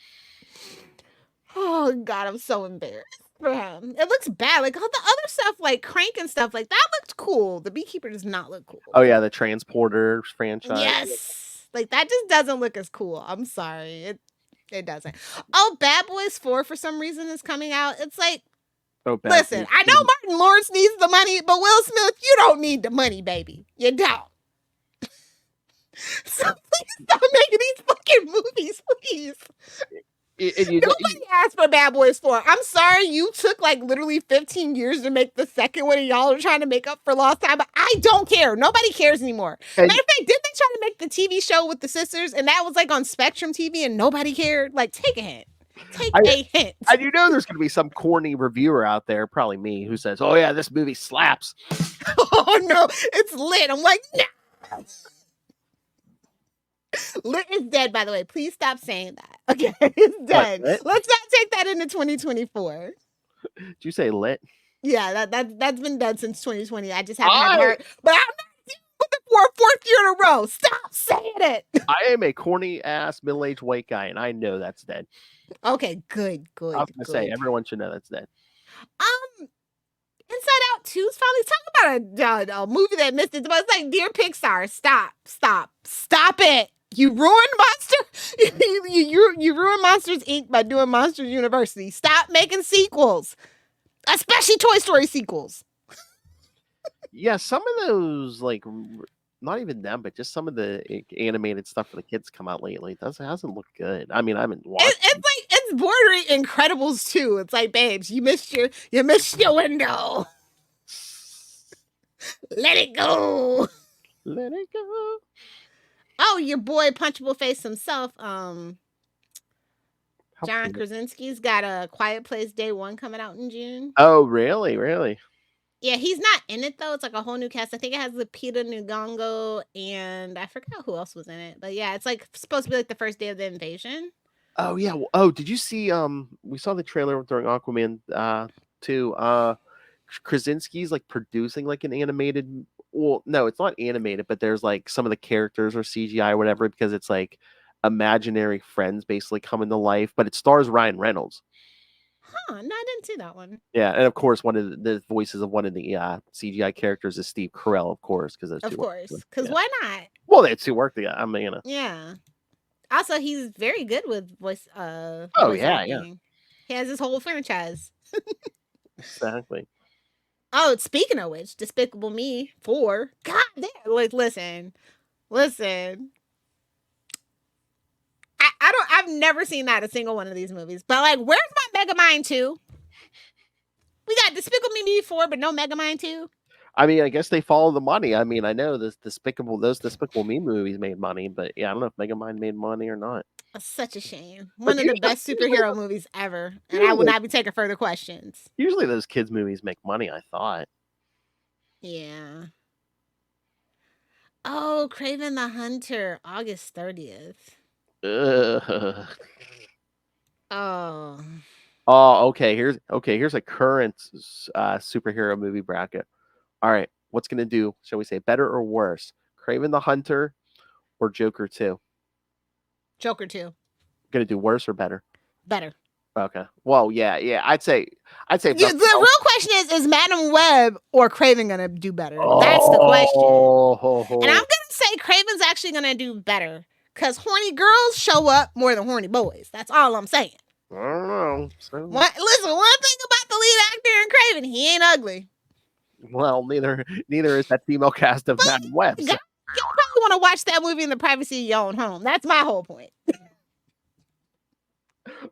Oh God, I'm so embarrassed for him. It looks bad. Like all the other stuff, like Crank and stuff, like that looked cool. The Beekeeper does not look cool. Oh yeah, the Transporter franchise. Yes, like that just doesn't look as cool. I'm sorry, it doesn't. Oh, Bad Boys 4 for some reason is coming out. It's like, listen, I know Martin Lawrence needs the money, but Will Smith, you don't need the money, baby. You don't. So please stop making these fucking movies, please. Nobody asked for Bad Boys 4. I'm sorry you took like literally 15 years to make the second one and y'all are trying to make up for lost time, but I don't care. Nobody cares anymore. Matter of fact, didn't they try to make the TV show with the sisters and that was like on Spectrum TV and nobody cared? Like, take a hint. Take a hint. And there's going to be some corny reviewer out there, probably me, who says, oh yeah, this movie slaps. Oh no, it's lit. I'm like, no. Lit is dead, by the way. Please stop saying that. Okay, it's dead. Let's not take that into 2024. Did you say lit? Yeah, that's been dead since 2020. I just haven't heard. But I'm not doing it for a fourth year in a row. Stop saying it. I am a corny ass middle-aged white guy, and I know that's dead. Okay, good. I was gonna say everyone should know that's dead. Inside Out 2 is finally talking about a movie that missed it, but it's like, dear Pixar, stop it. You ruined Monster. you ruined Monsters Inc. by doing Monsters University. Stop making sequels, especially Toy Story sequels. Yeah, some of those, like, not even them, but just some of the animated stuff for the kids come out lately. It hasn't looked good. I mean, I haven't watched. It's bordering Incredibles 2. It's like, babes, you missed your window. Let it go. Let it go. Oh, your boy Punchable Face himself, John Krasinski's got a Quiet Place Day 1 coming out in June. Oh, really? Yeah, he's not in it though. It's like a whole new cast. I think it has Lupita Nyong'o and I forgot who else was in it. But yeah, it's like supposed to be like the first day of the invasion. Oh yeah. Oh, did you see? We saw the trailer during Aquaman 2. Krasinski's like producing like an animated. Well, no, it's not animated, but there's like some of the characters are CGI or whatever because it's like imaginary friends basically coming to life. But it stars Ryan Reynolds. Huh? No, I didn't see that one. Yeah, and of course, one of the voices of one of the CGI characters is Steve Carell, of course, because why not? Well, they two work together. I mean, yeah. Also, he's very good with voice. Voice acting. He has his whole franchise. Exactly. Oh, speaking of which, Despicable Me 4. God damn. Like, listen. I've never seen that a single one of these movies. But like, where's my Megamind 2? We got Despicable Me 4, but no Megamind 2. I mean, I guess they follow the money. I mean, I know those Despicable Me movies made money, but yeah, I don't know if Megamind made money or not. That's such a shame. But One of the usually- best superhero movies ever. And I will usually- not be taking further questions. Usually those kids' movies make money, I thought. Yeah. Oh, Craven the Hunter, August 30th. Ugh. Oh. Oh, okay. Here's a current superhero movie bracket. All right, what's gonna do? Shall we say better or worse? Craven the Hunter or Joker 2? Joker 2. Gonna do worse or better? Better. Okay. Well, yeah. I'd say. The real question is Madam Web or Craven gonna do better? That's the question. And I'm gonna say Craven's actually gonna do better because horny girls show up more than horny boys. That's all I'm saying. I don't know. Listen, one thing about the lead actor in Craven, he ain't ugly. Well, neither is that female cast of Madam Web. You probably want to watch that movie in the privacy of your own home. That's my whole point.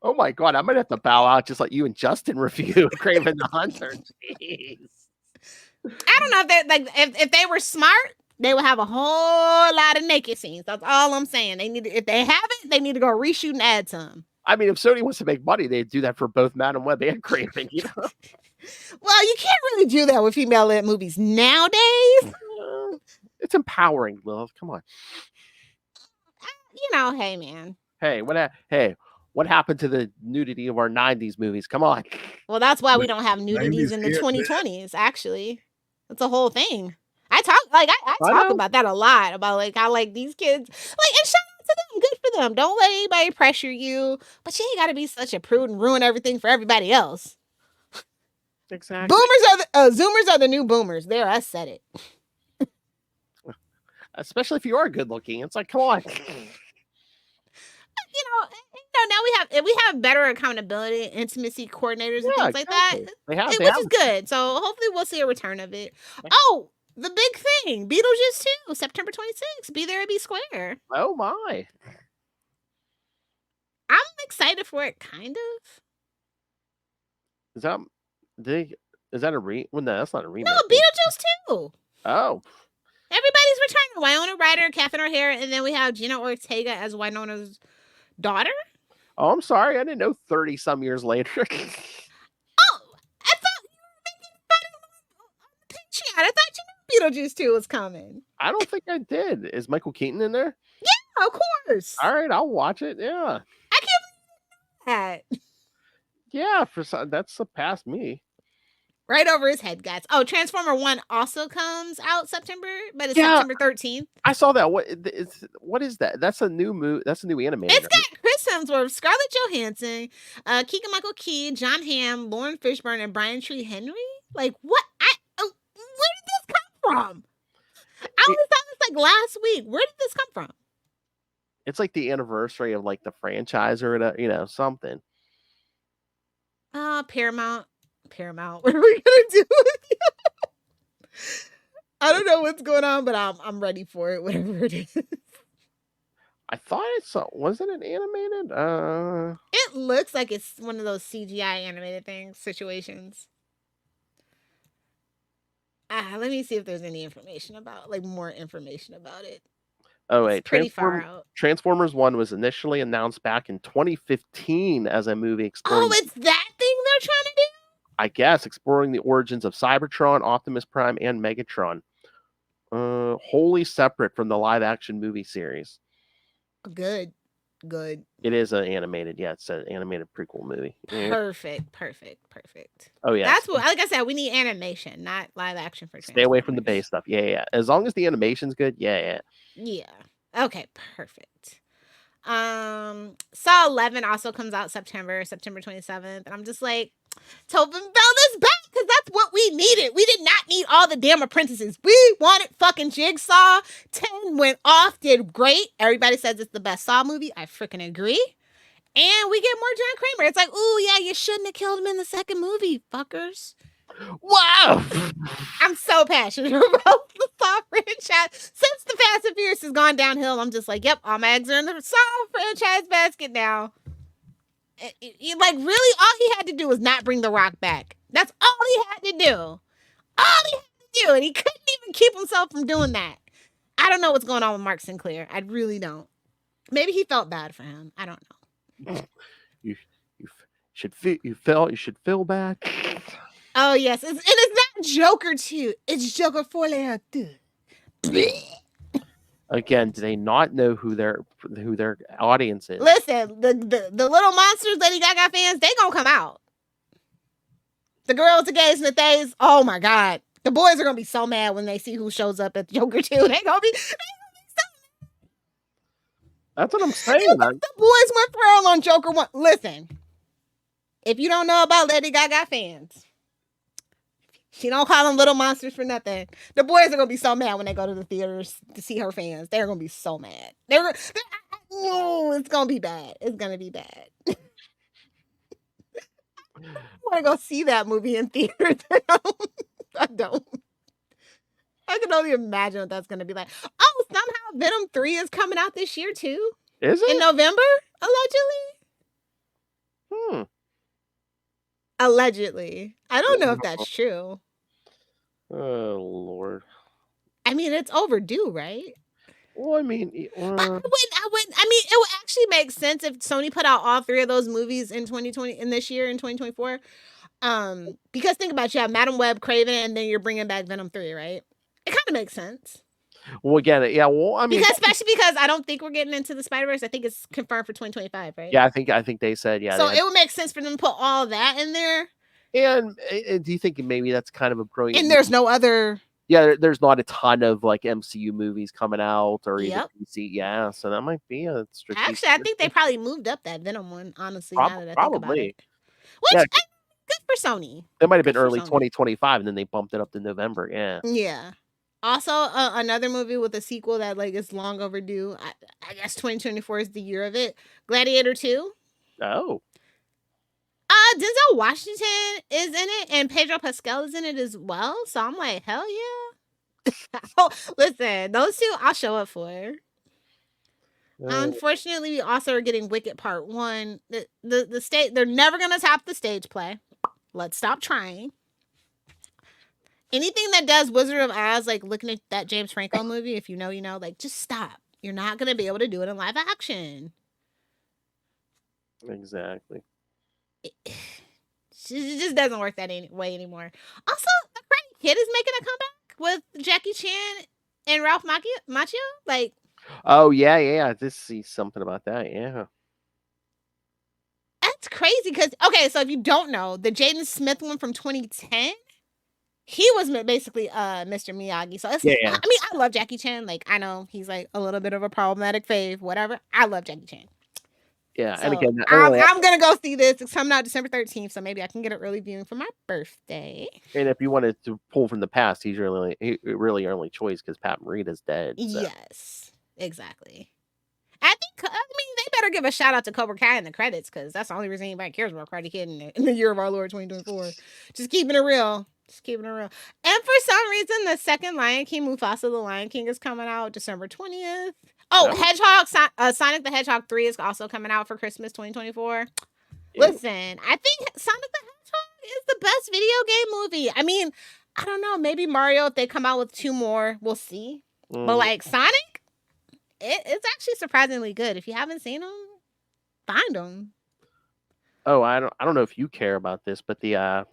Oh my God, I might have to bow out just like you and Justin review Craven the Hunter. Jeez. I don't know if if they were smart, they would have a whole lot of naked scenes. That's all I'm saying. If they haven't, they need to go reshoot and add some. I mean, if Sony wants to make money, they'd do that for both Madam Web and Craven, you know? Well, you can't really do that with female-led movies nowadays. It's empowering, Lilith. Come on. You know, hey, man. Hey, what happened to the nudity of our 90s movies? Come on. Well, that's why we don't have nudities in the 2020s, actually. That's a whole thing. I talk about that a lot, about like how like these kids, like, and shout out to them, good for them. Don't let anybody pressure you, but you ain't got to be such a prude and ruin everything for everybody else. Exactly. Zoomers are the new boomers. There, I said it. Especially if you are good looking. It's like, come on. Now we have better accountability, intimacy coordinators, and things like that. They have, which is good. So hopefully we'll see a return of it. Oh, the big thing, Beetlejuice 2, September 26th. Be there or be square. Oh my. I'm excited for it, kind of. Is that a well, no, that's not a remake. No, Beetlejuice 2. Oh. Everybody's returning. Winona Ryder, Catherine O'Hara, and then we have Gina Ortega as Winona's daughter. Oh, I'm sorry. I didn't know 30 some years later. Oh, I thought you were making fun of the Patreon. I thought you knew Beetlejuice 2 was coming. I don't think I did. Is Michael Keaton in there? Yeah, of course. All right, I'll watch it. Yeah. I can't believe that. Yeah, that's surpassed me. Right over his head, guys. Oh, Transformer 1 also comes out September, but it's September 13th. I saw that. What is that? That's a new movie. That's a new animated. It's got Chris Hemsworth, Scarlett Johansson, Keegan-Michael Key, John Hamm, Lauren Fishburne, and Brian Tree Henry. Like, what? Where did this come from? I only saw this like last week. Where did this come from? It's like the anniversary of like the franchise or something. Paramount. What are we gonna do with you? I don't know what's going on, but I'm ready for it, whatever it is. I thought wasn't it animated? It looks like it's one of those CGI animated situations. Let me see if there's any information more information about it. Oh wait, it's pretty far out. Transformers 1 was initially announced back in 2015 as a movie exploring. Oh, it's that thing they're trying to do? I guess exploring the origins of Cybertron, Optimus Prime, and Megatron. Wholly separate from the live-action movie series. Good. It is an animated, it's an animated prequel movie. Perfect. Oh yeah, that's what. Like I said, we need animation, not live action for. Stay away from the base stuff. Yeah. As long as the animation's good, yeah. Okay, perfect. Saw 11 also comes out September 27th, and I'm just like, Tobin Bell is back because that's what we needed. We did not need all the damn apprentices. We wanted fucking Jigsaw. 10 went off, did great. Everybody says it's the best Saw movie. I freaking agree. And we get more John Kramer. It's like, ooh, yeah, you shouldn't have killed him in the second movie, fuckers. Wow. I'm so passionate about the Saw franchise. Since the Fast and Furious has gone downhill, I'm just like, yep, all my eggs are in the Saw franchise basket now. Like, really, all he had to do was not bring The Rock back. That's all he had to do. All he had to do. And he couldn't even keep himself from doing that. I don't know what's going on with Mark Sinclair. I really don't. Maybe he felt bad for him. I don't know. You should feel bad. Oh, yes. And it's not Joker 2. It's Joker for Leon 2. Again, do they not know who their audience is? Listen, the little monsters, Lady Gaga fans, they gonna come out. The girls, the gays, and the theys, oh my God. The boys are gonna be so mad when they see who shows up at Joker 2. They gonna be so mad. That's what I'm saying. The boys went feral on Joker 1. Listen, if you don't know about Lady Gaga fans, she don't call them little monsters for nothing. The boys are gonna be so mad when they go to the theaters to see her fans. They're gonna be so mad. It's gonna be bad. It's gonna be bad. I want to go see that movie in theaters. I don't. I can only imagine what that's gonna be like. Oh, somehow Venom 3 is coming out this year too. Is it? In November, allegedly. Allegedly. I don't know if that's true. Oh Lord. I mean, it's overdue, right? Well, I mean, But I mean, it would actually make sense if Sony put out all three of those movies in 2020, in this year, in 2024. Because think about it, you have Madam Web, Craven, and then you're bringing back Venom 3, right? It kind of makes sense. Well, again, yeah. Well, I mean, especially because I don't think we're getting into the Spider-Verse. I think it's confirmed for 2025, right? Yeah, I think they said So it would make sense for them to put all that in there. And do you think maybe that's kind of a brilliant? And there's no other. Yeah, there's not a ton of like MCU movies coming out or even Yep. DC. Yeah, so that might be a strategic. Actually, I think they probably moved up that Venom one. Honestly, now that I think about it, which Yeah. good for Sony. It might have been Good for early Sony. 2025, and then they bumped it up to November. Yeah. Yeah. Also, another movie with a sequel that like is long overdue. I guess 2024 is the year of it. Gladiator 2. Oh. Denzel Washington is in it, and Pedro Pascal is in it as well. So I'm like, hell yeah. Oh, listen, those two I'll show up for. Unfortunately, we also are getting Wicked Part 1. The state, they're never gonna top the stage play. Let's stop trying. Anything that does Wizard of Oz, like looking at that James Franco movie, if you know, you know, like just stop. You're not gonna be able to do it in live action. Exactly. It just doesn't work that way anymore. Also, the Karate Kid is making a comeback with Jackie Chan and Ralph Macchio. Like, oh yeah, I did see something about that. Yeah. that's crazy. Because okay, so if you don't know, the Jaden Smith one from 2010. He was basically Mr. Miyagi. So it's, yeah. I mean, I love Jackie Chan. Like, I know he's like a little bit of a problematic fave, whatever. I love Jackie Chan. Yeah, So and again, I'm gonna go see this. It's coming out December 13th, so maybe I can get an early viewing for my birthday. And if you wanted to pull from the past, he's really your only choice because Pat Morita's dead. So. Yes, exactly. I mean, they better give a shout out to Cobra Kai in the credits because that's the only reason anybody cares about Karate Kid in the year of our Lord 2024. Just keeping it real. And for some reason, the second Lion King, Mufasa the Lion King, is coming out December 20th. Oh, Sonic the Hedgehog 3 is also coming out for Christmas 2024. Yeah. Listen, I think Sonic the Hedgehog is the best video game movie. I mean, I don't know. Maybe Mario, if they come out with 2 more, we'll see. But like Sonic, it's actually surprisingly good. If you haven't seen them, find them. Oh, I don't know if you care about this, but the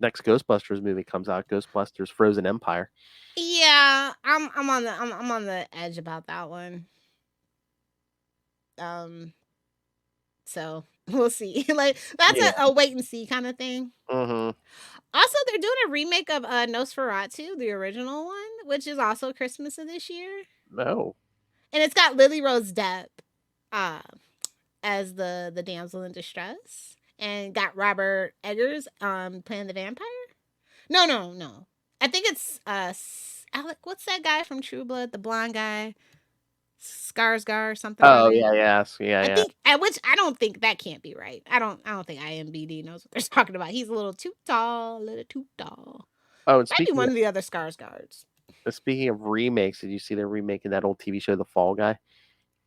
next Ghostbusters movie comes out, Ghostbusters Frozen Empire. Yeah, I'm on the edge about that one. So we'll see. Like that's a wait and see kind of thing. Mm-hmm. Also, they're doing a remake of Nosferatu, the original one, which is also Christmas of this year. No. And it's got Lily Rose Depp as the damsel in distress. And got Robert Eggers playing the vampire. No. I think it's Alec. What's that guy from True Blood? The blonde guy. Skarsgård, something. or other. Yeah. think, which I don't think that can't be right. I don't think IMBD knows what they're talking about. He's a little too tall, Oh, and Maybe one of the other Skarsgårds. speaking of remakes, did you see they're remaking that old TV show, The Fall Guy?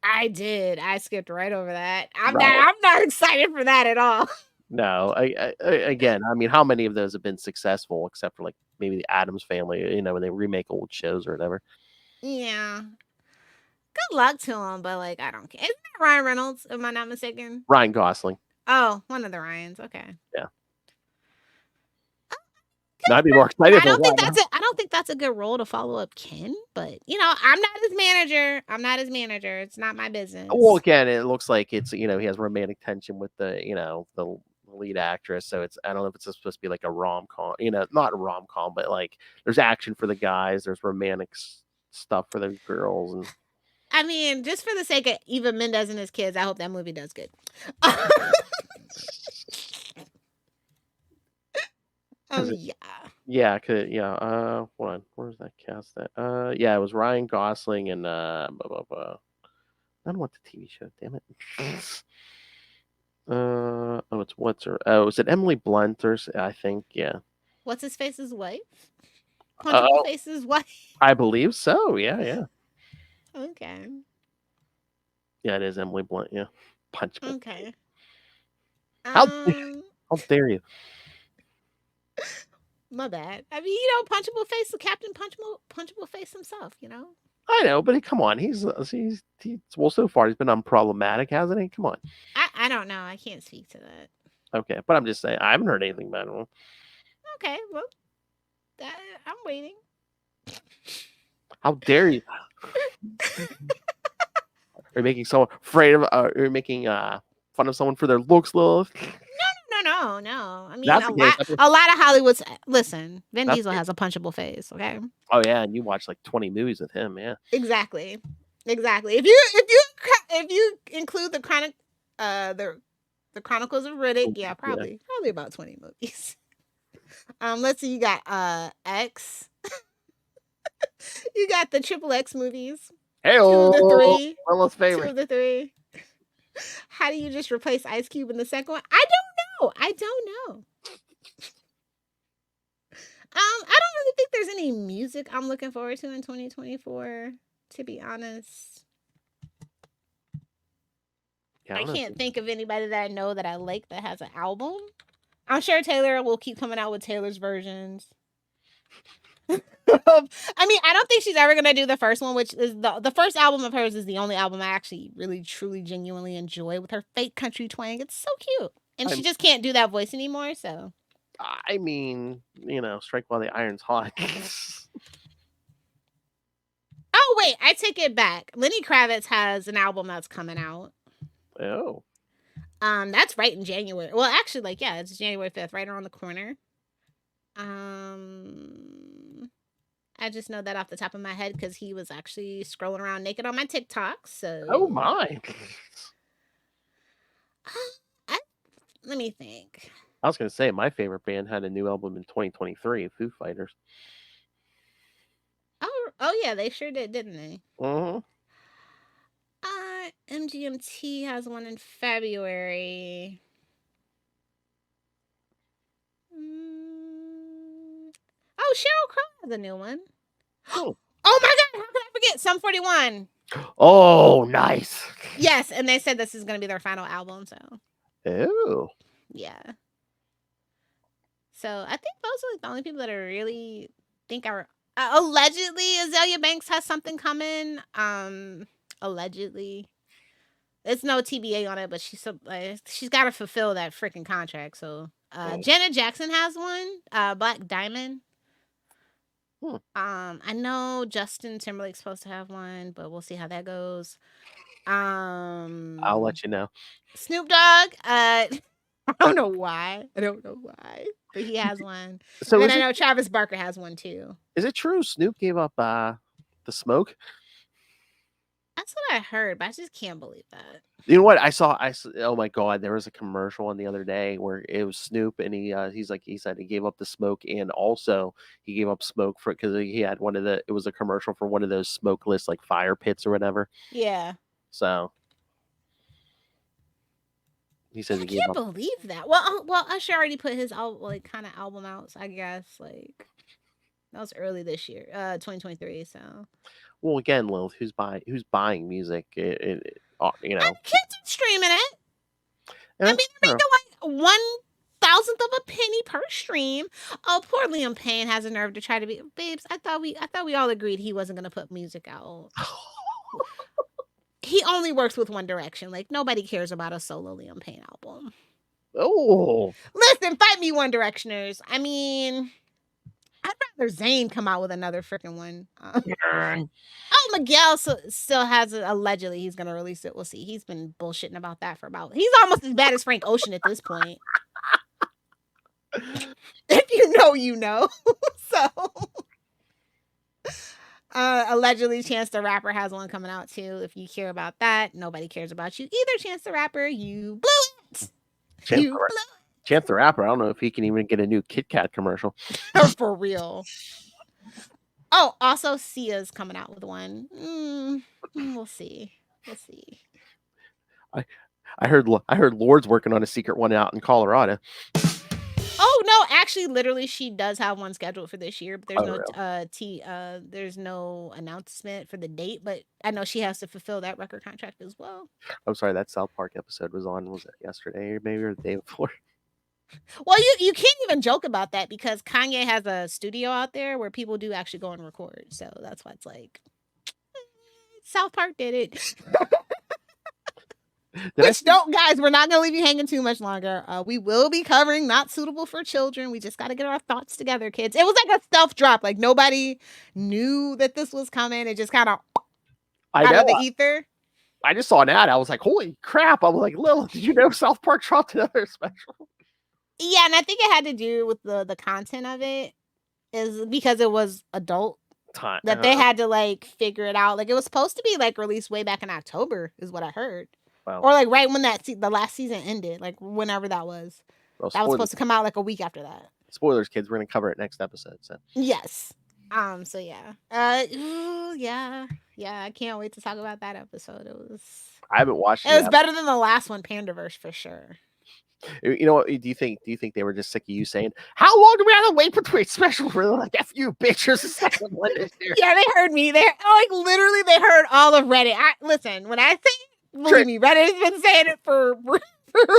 I did. I skipped right over that. I'm Right. not excited for that at all. No, again, I mean, how many of those have been successful, except for like maybe the Addams Family, when they remake old shows or whatever. Yeah. Good luck to him, but like I don't care. Isn't that Ryan Reynolds? Am I not mistaken? Ryan Gosling. Oh, one of the Ryans. Okay. Yeah. No, I'd be more excited. I don't think that's a good role to follow up Ken, but I'm not his manager. It's not my business. Well, again, it looks like it's he has romantic tension with the the lead actress, so I don't know if it's supposed to be like a rom-com, not a rom-com, but like there's action for the guys, there's romantic stuff for the girls, and I mean, just for the sake of Eva Mendes and his kids, I hope that movie does good. Yeah. Hold on, where's that cast? That yeah, it was Ryan Gosling and I don't want the TV show. Damn it. Is it Emily Blunt or I think What's his face's wife? Punchable Face's wife. I believe so. Yeah. Okay. Yeah, it is Emily Blunt. Yeah, Punchable. Okay. How dare you? My bad. I mean, Punchable Face, the Captain Punchable Face himself. I know, but come on, he's well, so far he's been unproblematic, hasn't he? Come on. I don't know. I can't speak to that. Okay, but I'm just saying I haven't heard anything about him. Okay, well, I'm waiting. How dare you? Are you making someone afraid of? Are you making fun of someone for their looks, Lilith? No. I mean, a lot of Hollywood's. Listen, Vin Diesel has a punchable face. Okay. Oh yeah, and you watch like 20 movies with him. Yeah. Exactly. If you include the Chronicles of Riddick, yeah, probably about 20 movies. Let's see. You got X. You got the Triple X movies. Hey, 2 of the 3. Lilith's favorite. 2 of the 3. How do you just replace Ice Cube in the second one? I don't know. I don't really think there's any music I'm looking forward to in 2024, to be honest. Yeah, I can't think of anybody that I know that I like that has an album. I'm sure Taylor will keep coming out with Taylor's versions. I mean, I don't think she's ever gonna do the first one, which is the first album of hers is the only album I actually really, truly, genuinely enjoy with her fake country twang. It's so cute. And she just can't do that voice anymore, so. I mean, strike while the iron's hot. Oh, wait, I take it back. Lenny Kravitz has an album that's coming out. Oh. That's right in January. Well, actually, it's January 5th, right around the corner. I just know that off the top of my head because he was actually scrolling around naked on my TikTok. So. Oh my. Let me think. I was gonna say my favorite band had a new album in 2023, Foo Fighters. Oh yeah, they sure did, didn't they? Mm-hmm. MGMT has one in February. Oh, Sheryl Crow has a new one. Oh my God! How could I forget? Sum 41. Oh, nice. Yes, and they said this is going to be their final album. So. Oh. Yeah. So I think those are the only people that I really think are allegedly Azalea Banks has something coming. Allegedly, it's no TBA on it, but she's got to fulfill that freaking contract. So Janet Jackson has one. Black Diamond. I know Justin Timberlake's supposed to have one, but we'll see how that goes. I'll let you know. Snoop Dogg. I don't know why, but he has one. So and then I know Travis Barker has one too. Is it true Snoop gave up the smoke? I That's what I heard, but I just can't believe that. You know what I saw? Oh my god, there was a commercial on the other day where it was Snoop, and he said he gave up the smoke, and also he gave up smoke for because he had it was a commercial for one of those smokeless like fire pits or whatever. Yeah. So he says I he gave can't up. believe that. Well, Usher already put his kind of album out, so I guess like that was early this year, 2023. So. Well, again, Lilith, who's buying music? You know, Kids are streaming it. and I mean, they're making like 1,000th of a penny per stream. Oh, poor Liam Payne has a nerve to try to be babes. I thought we all agreed he wasn't gonna put music out. He only works with One Direction. Like nobody cares about a solo Liam Payne album. Oh, Listen, fight me, One Directioners. I mean, I'd rather Zayn come out with another freaking one. Miguel still has it. Allegedly, he's gonna release it. We'll see. He's been bullshitting about that for about. He's almost as bad as Frank Ocean at this point. If you know, you know. So, allegedly, Chance the Rapper has one coming out too. If you care about that, nobody cares about you either. Chance the Rapper, you blew it. Chance the Rapper. I don't know if he can even get a new Kit Kat commercial. For real. Oh, also Sia's coming out with one. We'll see. We'll see. I heard Lord's working on a secret one out in Colorado. Oh no, actually, literally, she does have one scheduled for this year, but there's no announcement for the date. But I know she has to fulfill that record contract as well. I'm sorry, that South Park episode was it yesterday or maybe or the day before? Well, you can't even joke about that because Kanye has a studio out there where people do actually go and record. So that's why it's like South Park did it. Guys, we're not gonna leave you hanging too much longer. We will be covering Not Suitable for Children. We just got to get our thoughts together, kids. It was like a stealth drop. Like nobody knew that this was coming. It just kind of out of the ether. I just saw an ad. I was like, holy crap. I was like, Lilith, did you know South Park dropped another special? Yeah, and I think it had to do with the content of it is because it was adult time that they had to like figure it out. Like it was supposed to be like released way back in October is what I heard. Wow. Or like right when the last season ended, like whenever that was. Well, that was supposed to come out like a week after that. Spoilers, kids. We're going to cover it next episode. So yes. So yeah. I can't wait to talk about that episode. I haven't watched it. It was better than the last one, Pandaverse, for sure. You know what? Do you think they were just sick of you saying, how long do we have to wait between specials? We're like, F you, bitch. There's a second one this year. Yeah, they heard me. They literally they heard all of Reddit. Listen, when I say believe me, Reddit has been saying it for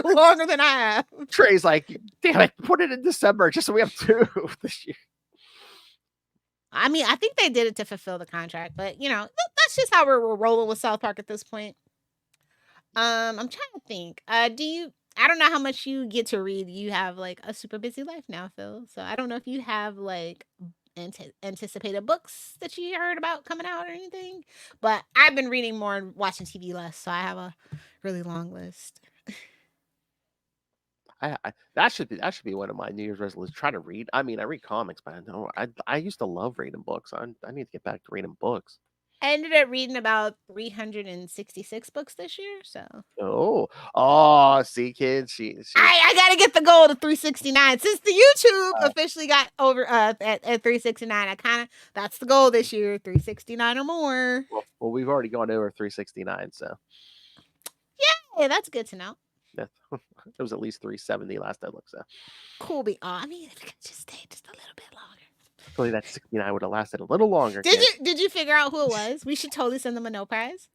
longer than I have. Trey's like, damn it, put it in December just so we have 2 this year. I mean, I think they did it to fulfill the contract, but you know, that's just how we're rolling with South Park at this point. I'm trying to think. I don't know how much you get to read. You have like a super busy life now, Phil. So I don't know if you have like anticipated books that you heard about coming out or anything. But I've been reading more and watching TV less, so I have a really long list. That should be one of my New Year's resolutions. Try to read. I mean, I read comics, but I used to love reading books. I need to get back to reading books. I ended up reading about 366 books this year. So see, kids, I gotta get the goal to 369 since the YouTube officially got over at 369. That's the goal this year, 369 or more. Well, we've already gone over 369, so yeah, that's good to know. Yeah, it was at least 370 last I looked. So cool. I mean, if it could just stay just a little bit longer. Hopefully that 69 would have lasted a little longer. Did you figure out who it was? We should totally send them a no prize.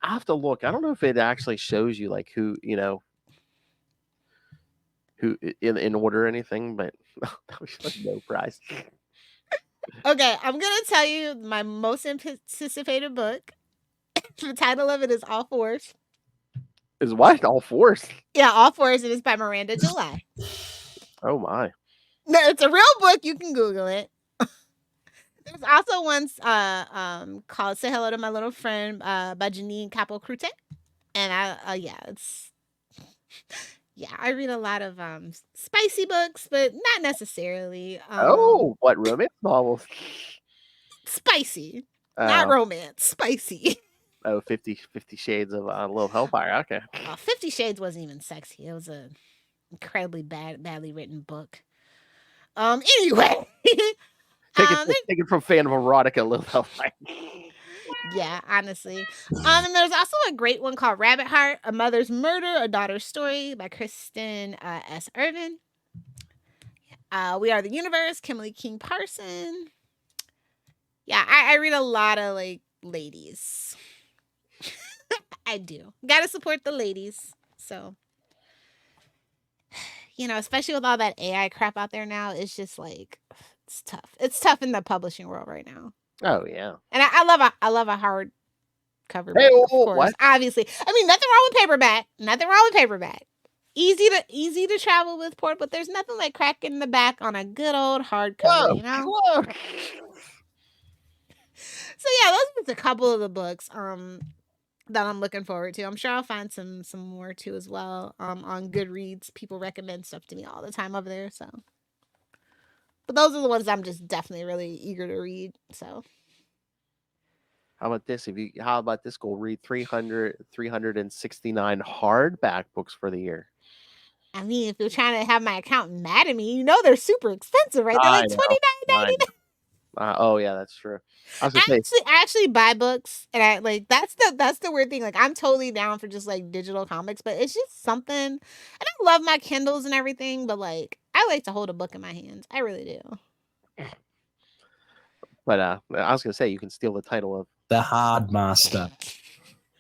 I have to look. I don't know if it actually shows you like who in order or anything, but that was like no prize. Okay, I'm gonna tell you my most anticipated book. The title of it is All Fours. Is what? All Fours? Yeah, All Fours. It is by Miranda July. Oh my. No, it's a real book. You can Google it. There's also one called Say Hello to My Little Friend by Janine Capocrute. And I read a lot of spicy books, but not necessarily. What romance novels? Spicy. Not romance. Spicy. Oh, 50 Shades of Little Hellfire. Okay. 50 Shades wasn't even sexy. It was a incredibly badly written book. Anyway. Take it from fan of erotica, Little Hellfire. Yeah, honestly. And there's also a great one called Rabbit Heart, A Mother's Murder, A Daughter's Story by Kristen S. Irvin. We Are the Universe, Kimberly King Parson. Yeah, I read a lot of like ladies. I do. Gotta support the ladies. So, especially with all that AI crap out there now, it's just like it's tough. It's tough in the publishing world right now. Oh yeah. And I love a hard cover Hey, book, of course. what? Obviously. I mean, nothing wrong with paperback. Nothing wrong with paperback. Easy to travel with port, but there's nothing like cracking the back on a good old hardcover, Whoa. So yeah, those are just a couple of the books that I'm looking forward to. I'm sure I'll find some more too as well. On Goodreads, people recommend stuff to me all the time over there. So, but those are the ones I'm just definitely really eager to read. So, how about this? How about this? Go read 369 hardback books for the year. I mean, if you're trying to have my accountant mad at me, they're super expensive, right? They're like $29.99. Oh yeah, that's true. I actually buy books, and I like that's the weird thing. Like I'm totally down for just like digital comics, but it's just something. And I love my Kindles and everything, but like I like to hold a book in my hands. I really do. But I was gonna say you can steal the title of the Hard Master.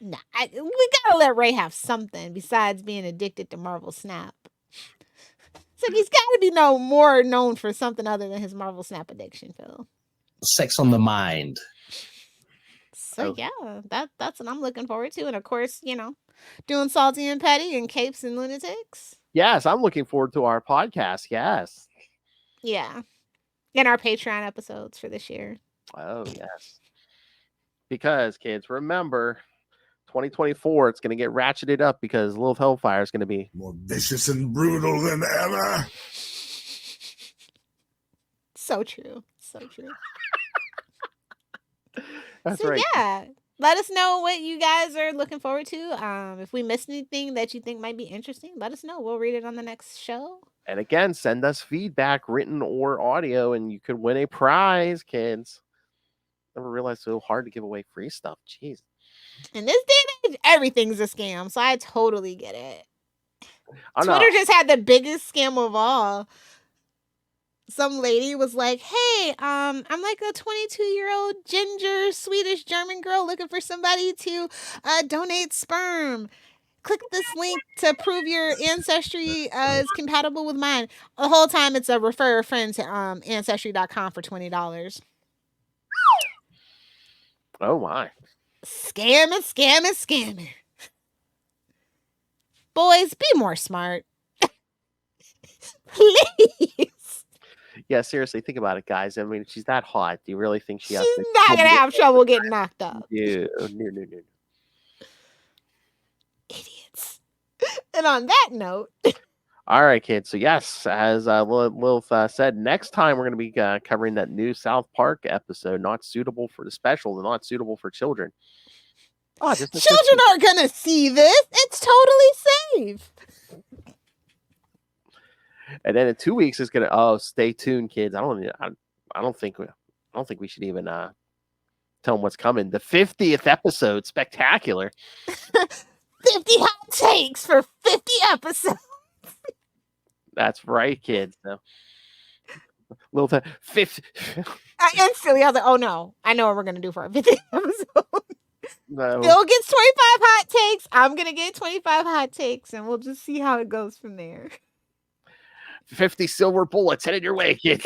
Nah, we gotta let Ray have something besides being addicted to Marvel Snap. So he's got to be more known for something other than his Marvel Snap addiction, Phil. Sex on the Mind. So yeah, that's what I'm looking forward to, and of course, doing Salty and Petty and Capes and Lunatics. Yes, I'm looking forward to our podcast. Yes. Yeah, and our Patreon episodes for this year. Oh yes. Because kids, remember, 2024, it's going to get ratcheted up because Little Hellfire is going to be more vicious and brutal than ever. So true. So true. That's right. Yeah. Let us know what you guys are looking forward to. If we missed anything that you think might be interesting, let us know. We'll read it on the next show. And again, send us feedback, written or audio, and you could win a prize, kids. Never realized it's so hard to give away free stuff. Jeez. In this day and age, everything's a scam, so I totally get it. Twitter just had the biggest scam of all. Some lady was like, hey, I'm like a 22-year-old ginger Swedish German girl looking for somebody to donate sperm. Click this link to prove your ancestry is compatible with mine. The whole time it's a refer a friend to ancestry.com for $20. Oh my. Scamming. Boys, be more smart. Please. Yeah, seriously, think about it, guys. I mean, she's that hot. Do you really think she's not going to have trouble getting knocked up? No. Idiots. And on that note. All right, kids. So, yes, as Lilith said, next time we're going to be covering that new South Park episode, Not Suitable for the Special, Not Suitable for Children. Oh, children aren't going to see this. It's totally safe. And then in 2 weeks, it's gonna. Stay tuned, kids. I don't think we should even tell them what's coming. The 50th episode, spectacular. 50 hot takes for 50 episodes. That's right, kids. So, little time. 50. Instantly, I was like, oh no, I know what we're gonna do for our 50th episode. No. Phil gets 25 hot takes. I'm gonna get 25 hot takes, and we'll just see how it goes from there. 50 silver bullets headed your way, kid.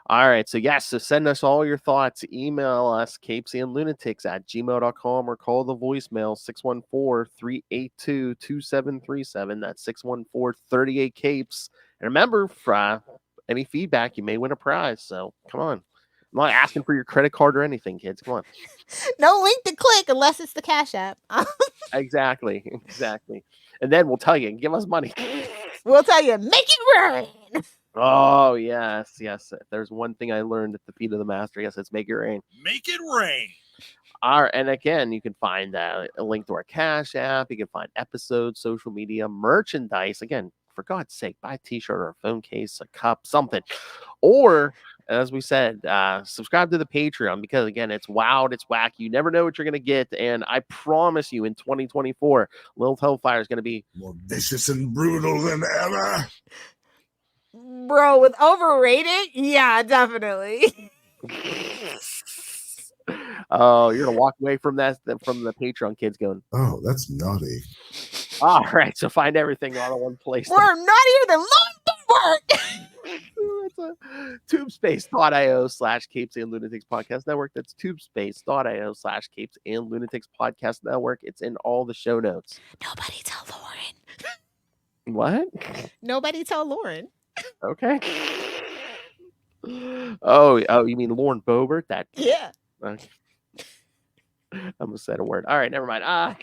All right. So, yes. So, send us all your thoughts. Email us, CapesandLunatics@gmail.com, or call the voicemail 614-382-2737. That's 614-38-CAPES. And remember, for any feedback, you may win a prize. So, come on. I'm not asking for your credit card or anything, kids. Come on. No link to click unless it's the Cash App. Exactly. And then we'll tell you, give us money. We'll tell you, make it rain. Oh, yes. If there's one thing I learned at the feet of the master, yes, it's make it rain. Make it rain. And again, you can find a link to our Cash App. You can find episodes, social media, merchandise. Again, for God's sake, buy a t-shirt or a phone case, a cup, something. Or, as we said, subscribe to the Patreon because, again, it's wild, it's wacky. You never know what you're going to get. And I promise you, in 2024, Lilith Hellfire is going to be More vicious and brutal than ever. Bro, with overrated? Yeah, definitely. Oh, you're going to walk away from the Patreon kids going, Oh, that's naughty. all right, so find everything all in one place. We're naughtier than Longboard. It's a tubespace.io/Capes and Lunatics Podcast Network. That's tubespace.io/Capes and Lunatics Podcast Network. It's in all the show notes. Nobody tell Lauren. What? Nobody tell Lauren. Okay. Oh, you mean Lauren Boebert? That Yeah. okay. I almost said a word. All right, never mind. All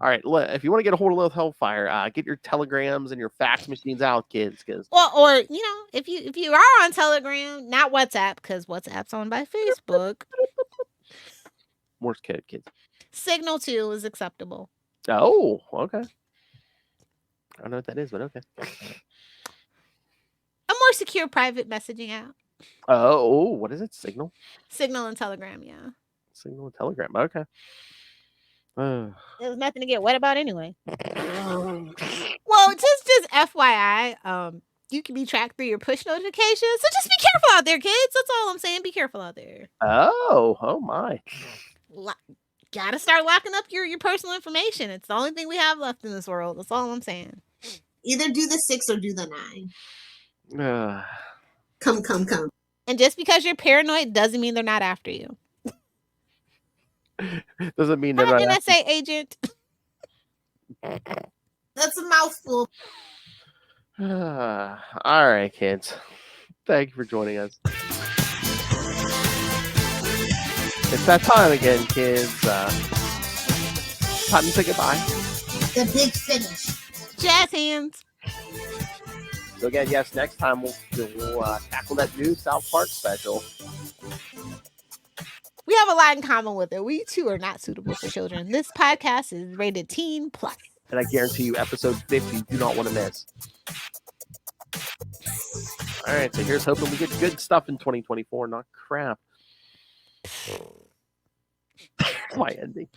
right, if you want to get a hold of Lilith Hellfire, get your telegrams and your fax machines out, kids. Because Or if you are on Telegram, not WhatsApp, because WhatsApp's owned by Facebook. Morse code, kids. Signal 2 is acceptable. Oh, okay. I don't know what that is, but okay. A more secure private messaging app. Oh, what is it? Signal? Signal and Telegram, yeah. Signal and Telegram. Okay. There's nothing to get wet about anyway. Well, just FYI, you can be tracked through your push notifications. So just be careful out there, kids. That's all I'm saying. Be careful out there. Oh my. Gotta start locking up your personal information. It's the only thing we have left in this world. That's all I'm saying. Either do the 6 or do the 9. Come. And just because you're paranoid doesn't mean they're not after you. Doesn't mean they're Hi, not. NSA agent. That's a mouthful. All right, kids. Thank you for joining us. It's that time again, kids. Time to say goodbye. The big finish. Jazz hands. So again, yes, next time we'll tackle that new South Park special. We have a lot in common with it. We too are not suitable for children. This podcast is rated teen plus. And I guarantee you, episode 50, you do not want to miss. All right, so here's hoping we get good stuff in 2024, not crap. My ending.